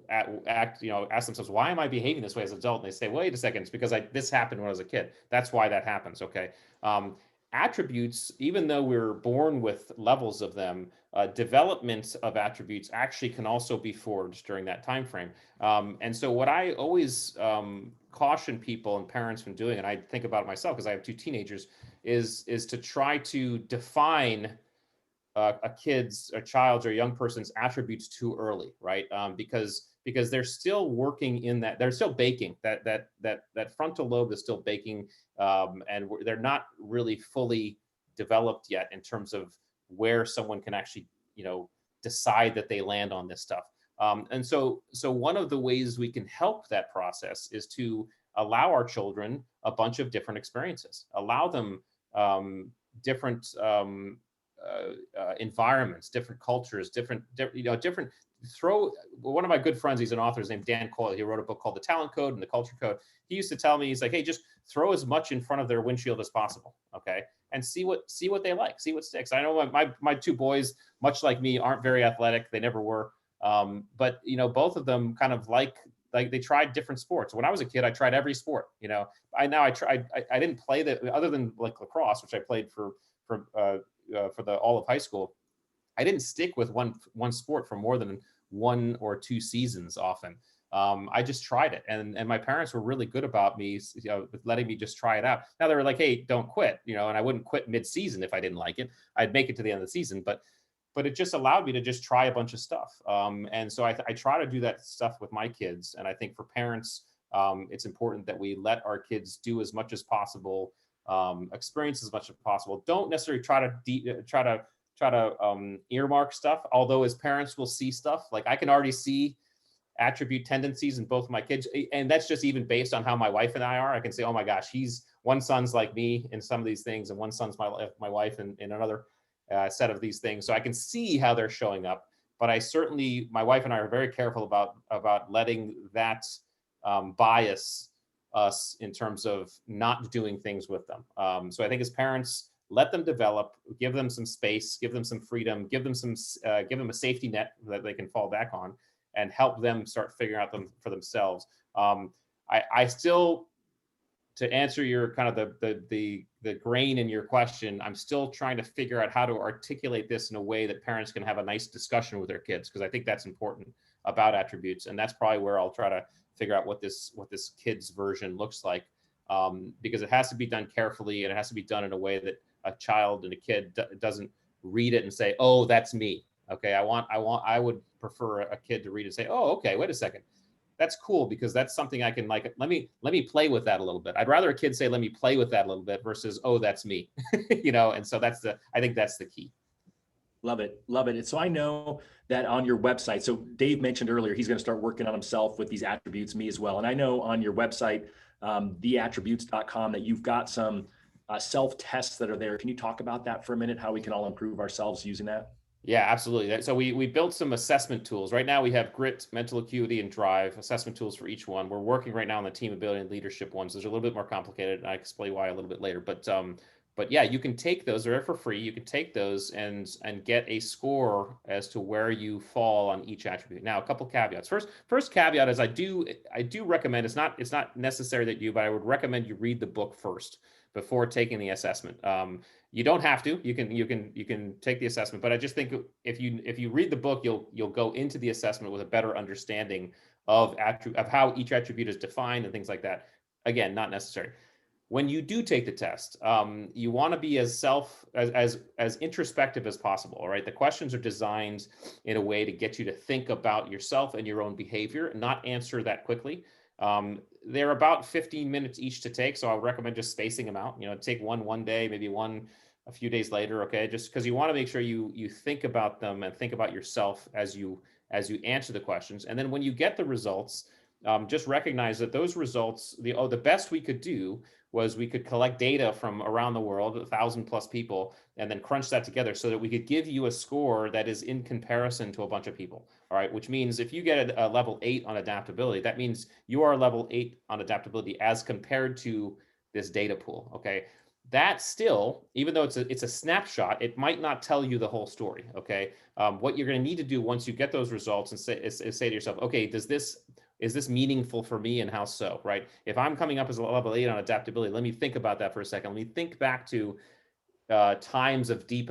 ask themselves, why am I behaving this way as an adult? And they say, wait a second, it's because this happened when I was a kid. That's why that happens. Okay. Attributes, even though we're born with levels of them, development of attributes actually can also be forged during that time frame. And so what I always caution people and parents from doing, and I think about it myself because I have two teenagers, is to try to define a child's or young person's attributes too early, right? Because they're still working in that, they're still baking. That frontal lobe is still baking, and they're not really fully developed yet in terms of where someone can actually, decide that they land on this stuff. And so one of the ways we can help that process is to allow our children a bunch of different experiences, allow them different environments, different cultures, different. One of my good friends, he's an author, his named Dan Coyle. He wrote a book called The Talent Code and The Culture Code. He used to tell me, he's like, hey, just throw as much in front of their windshield as possible, okay, and see what they like, see what sticks. I know my two boys, much like me, aren't very athletic. They never were, but both of them kind of like they tried different sports. When I was a kid, I tried every sport. I didn't play that, other than like lacrosse, which I played for all of high school. I didn't stick with one sport for more than 1 or 2 seasons often. I just tried it, and my parents were really good about me, letting me just try it out. Now they were like, hey, don't quit, and I wouldn't quit mid-season if I didn't like it. I'd make it to the end of the season, but it just allowed me to just try a bunch of stuff. And so I try to do that stuff with my kids. And I think for parents, it's important that we let our kids do as much as possible, experience as much as possible. Don't necessarily try to earmark stuff. Although as parents, we'll see stuff. Like I can already see attribute tendencies in both of my kids, and that's just even based on how my wife and I are. I can say, oh my gosh, one son's like me in some of these things, and one son's my wife in another set of these things. So I can see how they're showing up. But my wife and I are very careful about letting that bias us in terms of not doing things with them. So I think as parents, let them develop, give them some space, give them some freedom, give them a safety net that they can fall back on, and help them start figuring out them for themselves. I still, to answer your kind of the grain in your question, I'm still trying to figure out how to articulate this in a way that parents can have a nice discussion with their kids, because I think that's important about attributes, and that's probably where I'll try to figure out what this kid's version looks like, because it has to be done carefully, and it has to be done in a way that a child and a kid doesn't read it and say, oh, that's me. Okay, I would prefer a kid to read it and say, oh, okay, wait a second. that's cool because that's something I can like, let me play with that a little bit. I'd rather a kid say, let me play with that a little bit versus, oh, that's me, you know? And so I think that's the key. Love it. Love it. And so I know that on your website, so Dave mentioned earlier, he's going to start working on himself with these attributes, me as well. And I know on your website, theattributes.com, that you've got some self-tests that are there. Can you talk about that for a minute, how we can all improve ourselves using that? Yeah, absolutely. So we built some assessment tools. Right now we have grit, mental acuity, and drive assessment tools for each one. We're working right now on the team ability and leadership ones. Those are a little bit more complicated, and I can explain why a little bit later. But yeah, you can take those. They're for free. You can take those and get a score as to where you fall on each attribute. Now, a couple caveats. First caveat is I do recommend, it's not necessary that you, but I would recommend you read the book first before taking the assessment. You don't have to. You can take the assessment, but I just think if you read the book, you'll go into the assessment with a better understanding of how each attribute is defined and things like that. Again, not necessary. When you do take the test, you want to be as introspective as possible. Right? The questions are designed in a way to get you to think about yourself and your own behavior, and not answer that quickly. They're about 15 minutes each to take, so I would recommend just spacing them out. You know, take one day, maybe one a few days later. Okay, just because you want to make sure you think about them and think about yourself as you answer the questions. And then when you get the results, just recognize that those results, the best we could do was we could collect data from around the world, 1,000+ people, and then crunch that together so that we could give you a score that is in comparison to a bunch of people. All right, which means if you get a level 8 on adaptability, that means you are level 8 on adaptability as compared to this data pool. Okay, that still, even though it's a snapshot, it might not tell you the whole story. Okay, what you're going to need to do once you get those results and say to yourself, okay, is this meaningful for me, and how so, right? If I'm coming up as a level 8 on adaptability, let me think about that for a second. Let me think back to times of deep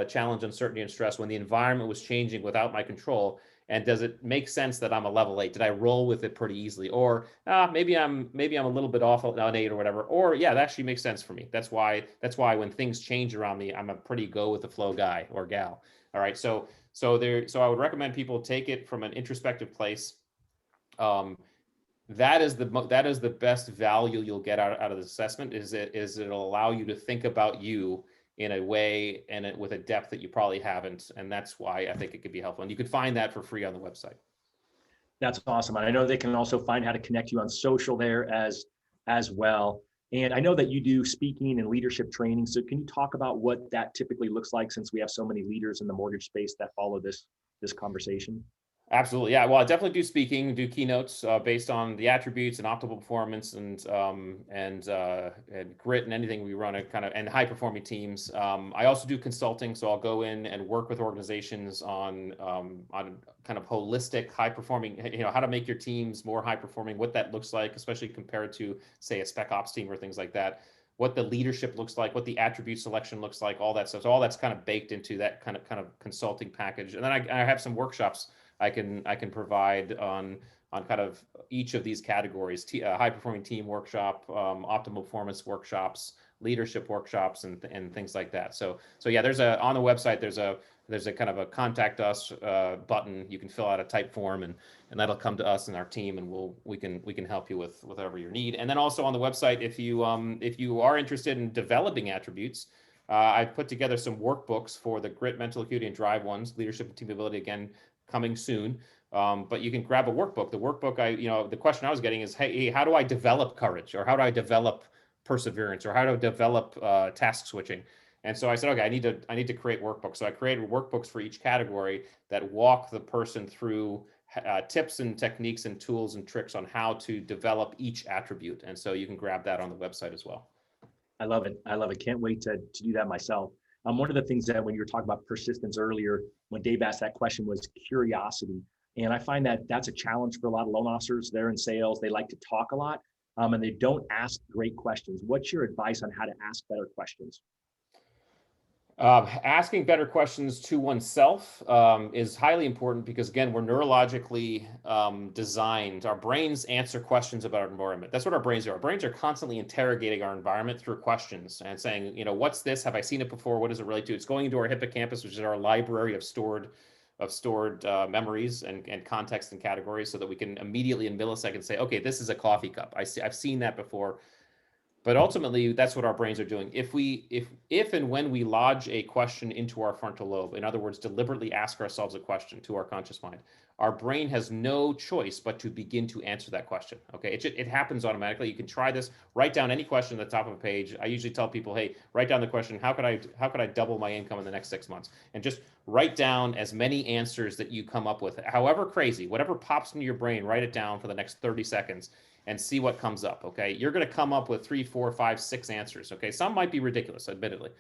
challenge, uncertainty, and stress when the environment was changing without my control. And does it make sense that I'm a level 8? Did I roll with it pretty easily? Or maybe I'm a little bit off on 8 or whatever. Or yeah, that actually makes sense for me. That's why when things change around me, I'm a pretty go with the flow guy or gal. All right. So I would recommend people take it from an introspective place. That is the best value you'll get out of this assessment. It'll allow you to think about you in a way and with a depth that you probably haven't, and that's why I think it could be helpful. And you could find that for free on the website. That's awesome. And I know they can also find how to connect you on social there as well. And I know that you do speaking and leadership training. So can you talk about what that typically looks like, since we have so many leaders in the mortgage space that follow this conversation? Absolutely. Yeah. Well, I definitely do speaking, do keynotes based on the attributes and optimal performance and grit and anything we run and high performing teams. I also do consulting. So I'll go in and work with organizations on kind of holistic high performing, how to make your teams more high performing, what that looks like, especially compared to, say, a spec ops team or things like that, what the leadership looks like, what the attribute selection looks like, all that stuff. So all that's kind of baked into that kind of consulting package. And then I have some workshops I can provide on kind of each of these categories: high performing team workshop, optimal performance workshops, leadership workshops, and things like that. So yeah, on the website there's a kind of a contact us button. You can fill out a type form and that'll come to us and our team, and we can help you with whatever your need. And then also on the website, if you are interested in developing attributes, I've put together some workbooks for the grit, mental acuity, and drive ones, leadership and team ability, again, coming soon. But you can grab a workbook. The workbook, the question I was getting is, hey, how do I develop courage, or how do I develop perseverance, or how do I develop task switching? And so I said, okay, I need to create workbooks. So I created workbooks for each category that walk the person through tips and techniques and tools and tricks on how to develop each attribute. And so you can grab that on the website as well. I love it. Can't wait to do that myself. One of the things that when you were talking about persistence earlier, when Dave asked that question, was curiosity. And I find that that's a challenge for a lot of loan officers. They're in sales. They like to talk a lot, and they don't ask great questions. What's your advice on how to ask better questions? Asking better questions to oneself is highly important because, again, we're neurologically designed. Our brains answer questions about our environment. That's what our brains are. Our brains are constantly interrogating our environment through questions and saying, what's this? Have I seen it before? What does it relate to? It's going into our hippocampus, which is our library of stored of stored memories and context and categories, so that we can immediately in milliseconds say, okay, this is a coffee cup. I've seen that before. But ultimately, that's what our brains are doing. If and when we lodge a question into our frontal lobe, in other words, deliberately ask ourselves a question to our conscious mind, our brain has no choice but to begin to answer that question. Okay, it happens automatically. You can try this. Write down any question at the top of a page. I usually tell people, hey, write down the question: how could I double my income in the next 6 months? And just write down as many answers that you come up with, however crazy, whatever pops into your brain. Write it down for the next 30 seconds. And see what comes up, okay? You're gonna come up with 3, 4, 5, 6 answers, okay? Some might be ridiculous, admittedly,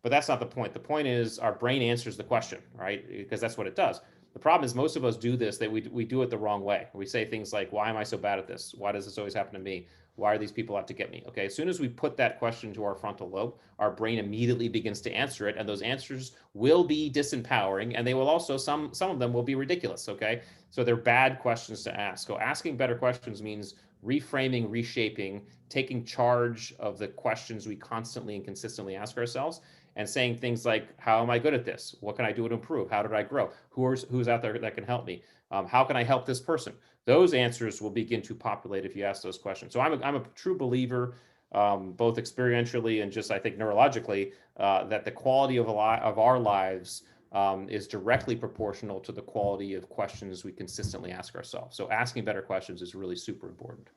but that's not the point. The point is our brain answers the question, right? Because that's what it does. The problem is most of us do this, that we do it the wrong way. We say things like, why am I so bad at this? Why does this always happen to me? Why are these people out to get me? Okay, as soon as we put that question to our frontal lobe, our brain immediately begins to answer it, and those answers will be disempowering, and they will also, some of them will be ridiculous, okay? So they're bad questions to ask. So asking better questions means reframing, reshaping, taking charge of the questions we constantly and consistently ask ourselves, and saying things like, how am I good at this? What can I do to improve? How did I grow? Who's out there that can help me? How can I help this person? Those answers will begin to populate if you ask those questions. So I'm a true believer, both experientially and just, I think, neurologically, that the quality of our lives is directly proportional to the quality of questions we consistently ask ourselves. So asking better questions is really super important.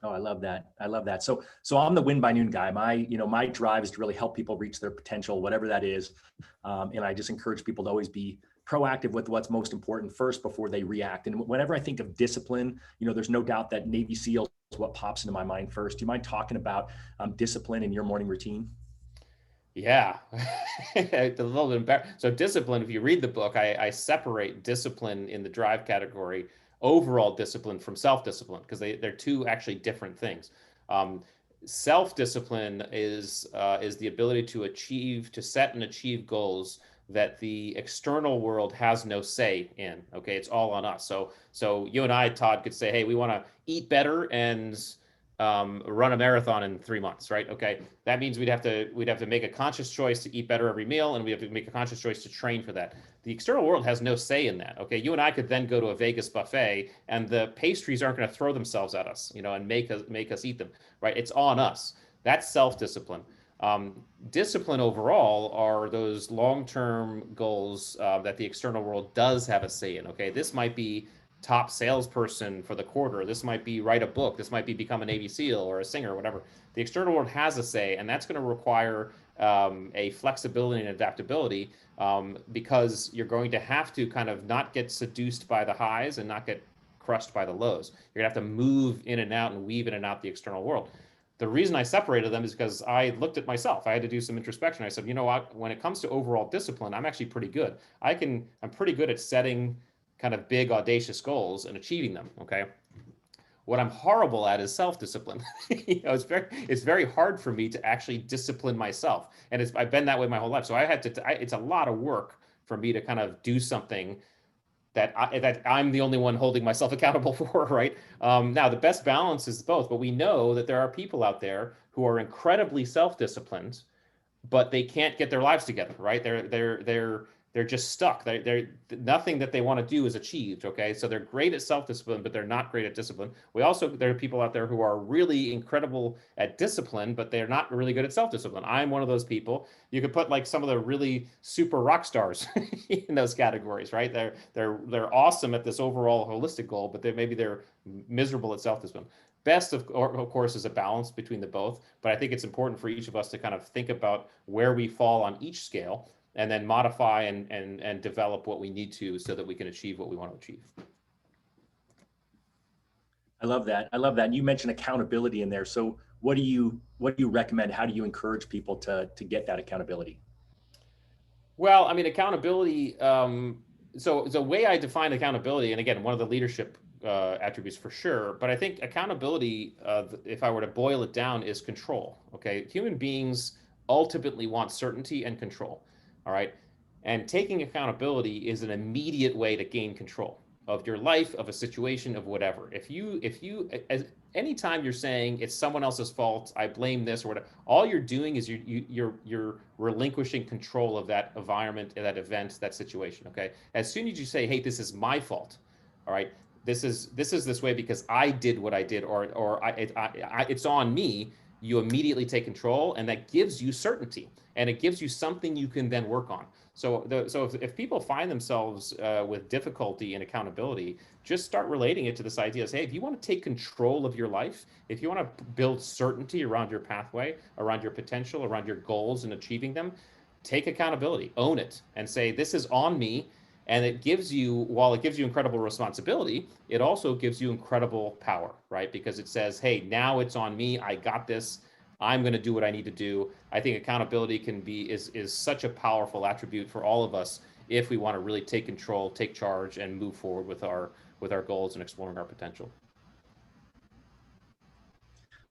Oh, I love that. I love that. So I'm the win by noon guy. My drive is to really help people reach their potential, whatever that is. And I just encourage people to always be proactive with what's most important first before they react. And whenever I think of discipline, there's no doubt that Navy SEAL is what pops into my mind first. Do you mind talking about discipline in your morning routine? Yeah, it's a little bit embarrassing. So discipline, if you read the book, I separate discipline in the drive category, overall discipline, from self-discipline, because they're two actually different things. Um, Self-discipline is the ability to set and achieve goals that the external world has no say in. Okay, it's all on us. So you and I, Todd, could say, hey, we want to eat better and run a marathon in 3 months, right? Okay, that means we'd have to make a conscious choice to eat better every meal, and we have to make a conscious choice to train for that. The external world has no say in that. Okay, you and I could then go to a Vegas buffet, and the pastries aren't going to throw themselves at us, and make us eat them, right? It's on us. That's self-discipline. Discipline overall are those long-term goals that the external world does have a say in. Okay, this might be top salesperson for the quarter. This might be write a book. This might be become a Navy SEAL or a singer or whatever. The external world has a say, and that's going to require a flexibility and adaptability, because you're going to have to kind of not get seduced by the highs and not get crushed by the lows. You're going to have to move in and out and weave in and out the external world. The reason I separated them is because I looked at myself. I had to do some introspection. I said, you know what? When it comes to overall discipline, I'm actually pretty good. I'm pretty good at setting kind of big, audacious goals and achieving them. Okay. What I'm horrible at is self-discipline. It's very hard for me to actually discipline myself, and I've been that way my whole life. So it's a lot of work for me to kind of do something that I'm the only one holding myself accountable for, right? Now, the best balance is both, but we know that there are people out there who are incredibly self-disciplined, but they can't get their lives together, right? They're just stuck. They're nothing that they want to do is achieved. Okay, so they're great at self-discipline, but they're not great at discipline. There are people out there who are really incredible at discipline, but they're not really good at self-discipline. I'm one of those people. You could put like some of the really super rock stars in those categories, right? They're awesome at this overall holistic goal, but maybe they're miserable at self-discipline. Best of course is a balance between the both, but I think it's important for each of us to kind of think about where we fall on each scale, and then modify and develop what we need to so that we can achieve what we want to achieve. I love that. I love that. And you mentioned accountability in there. So what do you recommend? How do you encourage people to get that accountability? Well, I mean, accountability. So the way I define accountability, and again, one of the leadership attributes for sure, but I think accountability, if I were to boil it down, is control. Okay, human beings ultimately want certainty and control. All right, and taking accountability is an immediate way to gain control. of your life, of a situation, of whatever. Anytime you're saying it's someone else's fault, I blame this or whatever, all you're doing is you're relinquishing control of that environment, that event, that situation. Okay. As soon as you say, hey, this is my fault, all right, this is this way because I did what I did, or it's on me. You immediately take control, and that gives you certainty, and it gives you something you can then work on. So if people find themselves with difficulty in accountability, just start relating it to this idea of, hey, if you want to take control of your life, if you want to build certainty around your pathway, around your potential, around your goals and achieving them, take accountability, own it, and say, this is on me. And it gives you, while it gives you incredible responsibility, it also gives you incredible power, right? Because it says, hey, now it's on me. I got this. I'm going to do what I need to do. I think accountability is such a powerful attribute for all of us if we want to really take control, take charge, and move forward with our goals and exploring our potential.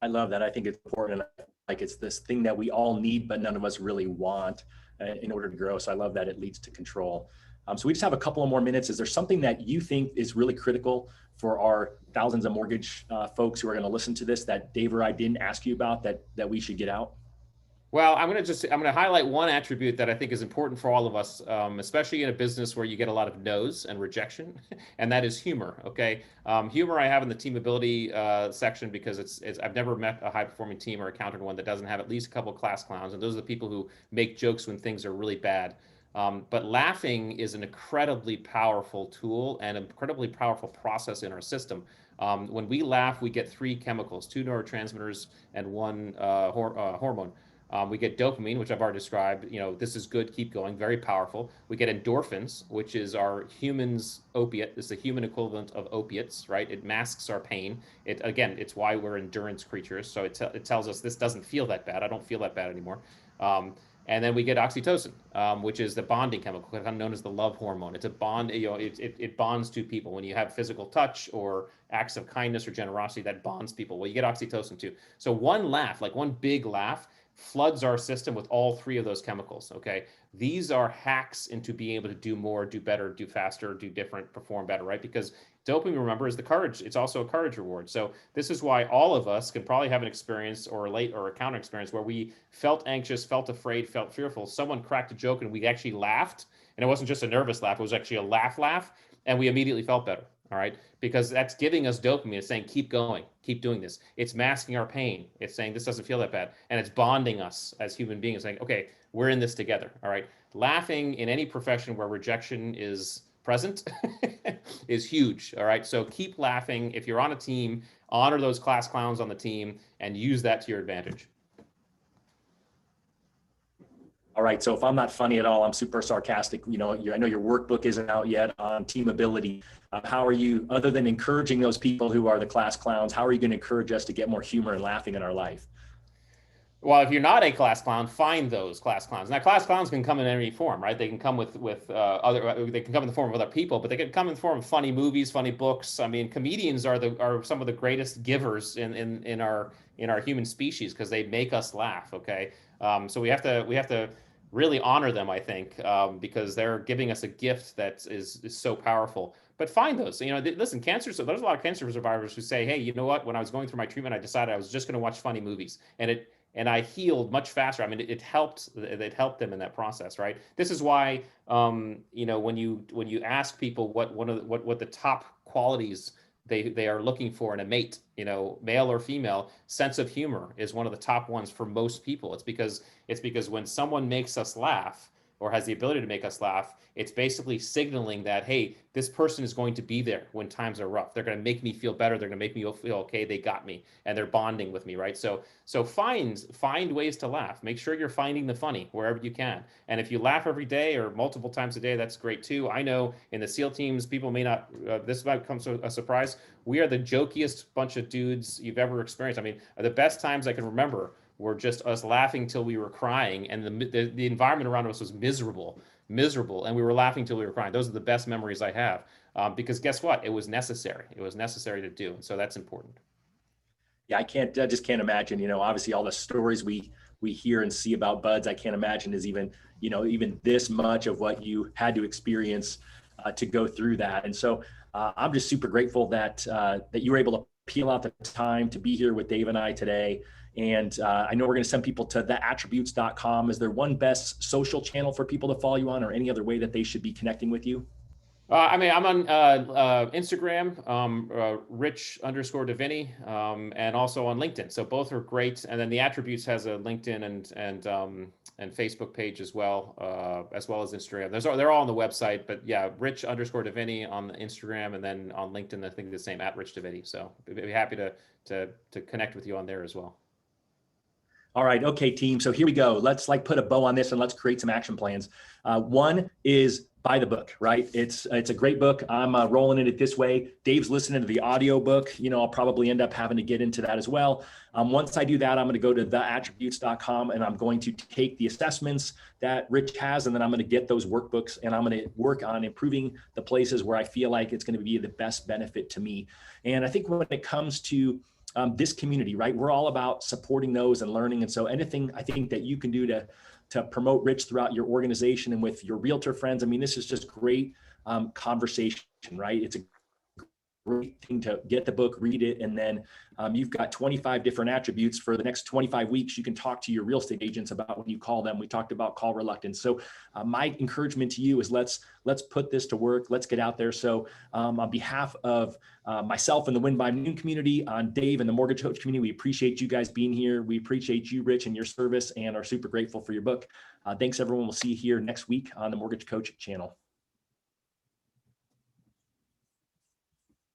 I love that. I think it's important. Like, it's this thing that we all need, but none of us really want in order to grow. So I love that it leads to control. So we just have a couple of more minutes. Is there something that you think is really critical for our thousands of mortgage folks who are going to listen to this that Dave or I didn't ask you about that we should get out? Well, I'm going to highlight one attribute that I think is important for all of us, especially in a business where you get a lot of no's and rejection, and that is humor. Okay, humor I have in the team ability section because I've never met a high performing team or encountered one that doesn't have at least a couple of class clowns, and those are the people who make jokes when things are really bad. But laughing is an incredibly powerful tool and incredibly powerful process in our system. When we laugh, we get 3 chemicals, 2 neurotransmitters and 1 hormone. We get dopamine, which I've already described. This is good, keep going, very powerful. We get endorphins, which is our human's opiate. It's the human equivalent of opiates, right? It masks our pain. It's why we're endurance creatures. So it tells us this doesn't feel that bad. I don't feel that bad anymore. And then we get oxytocin, which is the bonding chemical, known as the love hormone. It's a bond, it bonds 2 people. When you have physical touch or acts of kindness or generosity, that bonds people. Well, you get oxytocin too. So one laugh, like one big laugh, floods our system with all 3 of those chemicals, okay? These are hacks into being able to do more, do better, do faster, do different, perform better, right? Because dopamine, remember, is the courage. It's also a courage reward. So this is why all of us can probably have an experience or a counter experience where we felt anxious, felt afraid, felt fearful. Someone cracked a joke and we actually laughed. And it wasn't just a nervous laugh. It was actually a laugh. And we immediately felt better. All right. Because that's giving us dopamine. It's saying, keep going, keep doing this. It's masking our pain. It's saying this doesn't feel that bad. And it's bonding us as human beings, saying, okay, we're in this together. All right. Laughing in any profession where rejection is present is huge. All right. So keep laughing. If you're on a team, honor those class clowns on the team and use that to your advantage. All right. So if I'm not funny at all, I'm super sarcastic. I know your workbook isn't out yet on team ability. How are you, other than encouraging those people who are the class clowns, how are you going to encourage us to get more humor and laughing in our life? Well, if you're not a class clown, find those class clowns. Now, class clowns can come in any form, right? They can come they can come in the form of other people, but they can come in the form of funny movies, funny books. I mean, comedians are some of the greatest givers in our human species because they make us laugh. Okay, so we have to really honor them, I think, because they're giving us a gift that is so powerful. But find those. Listen, there's a lot of cancer survivors who say, hey, you know what? When I was going through my treatment, I decided I was just going to watch funny movies, and I healed much faster. I mean, it helped them in that process, right? This is why, when you ask people what the top qualities they are looking for in a mate, male or female, sense of humor is one of the top ones for most people. It's because when someone makes us laugh or has the ability to make us laugh, it's basically signaling that, hey, this person is going to be there when times are rough. They're going to make me feel better. They're going to make me feel okay. They got me, and they're bonding with me, right? So find ways to laugh. Make sure you're finding the funny wherever you can. And if you laugh every day or multiple times a day, that's great too. I know in the SEAL teams, people may not, this might come to a surprise. We are the jokiest bunch of dudes you've ever experienced. I mean, the best times I can remember were just us laughing till we were crying, and the environment around us was miserable, and we were laughing till we were crying. Those are the best memories I have, because guess what? It was necessary. It was necessary to do, and so that's important. Yeah, I just can't imagine. Obviously, all the stories we hear and see about buds, I can't imagine is even this much of what you had to experience to go through that. And so I'm just super grateful that you were able to peel out the time to be here with Dave and I today. And I know we're going to send people to theattributes.com. Is there one best social channel for people to follow you on, or any other way that they should be connecting with you? I mean, I'm on Instagram, Rich_Diviney, and also on LinkedIn. So both are great. And then the Attributes has a LinkedIn and Facebook page as well as Instagram. They're all on the website, but yeah, Rich_Diviney on the Instagram, and then on LinkedIn, I think the same, @RichDiviney. So I'd be happy to connect with you on there as well. All right. Okay, team. So here we go. Let's put a bow on this and let's create some action plans. One is buy the book, right? It's a great book. I'm rolling in it this way. Dave's listening to the audio book. I'll probably end up having to get into that as well. Once I do that, I'm going to go to theattributes.com and I'm going to take the assessments that Rich has, and then I'm going to get those workbooks and I'm going to work on improving the places where I feel like it's going to be the best benefit to me. And I think when it comes to this community, right, we're all about supporting those and learning. And so anything I think that you can do to promote Rich throughout your organization and with your realtor friends, I mean, this is just great conversation, right? It's a great thing to get the book, read it, and then you've got 25 different attributes for the next 25 weeks. You can talk to your real estate agents about when you call them. We talked about call reluctance. So my encouragement to you is let's put this to work. Let's get out there. So on behalf of myself and the Win by Noon community, on Dave and the Mortgage Coach community, we appreciate you guys being here. We appreciate you, Rich, and your service, and are super grateful for your book. Thanks, everyone. We'll see you here next week on the Mortgage Coach channel.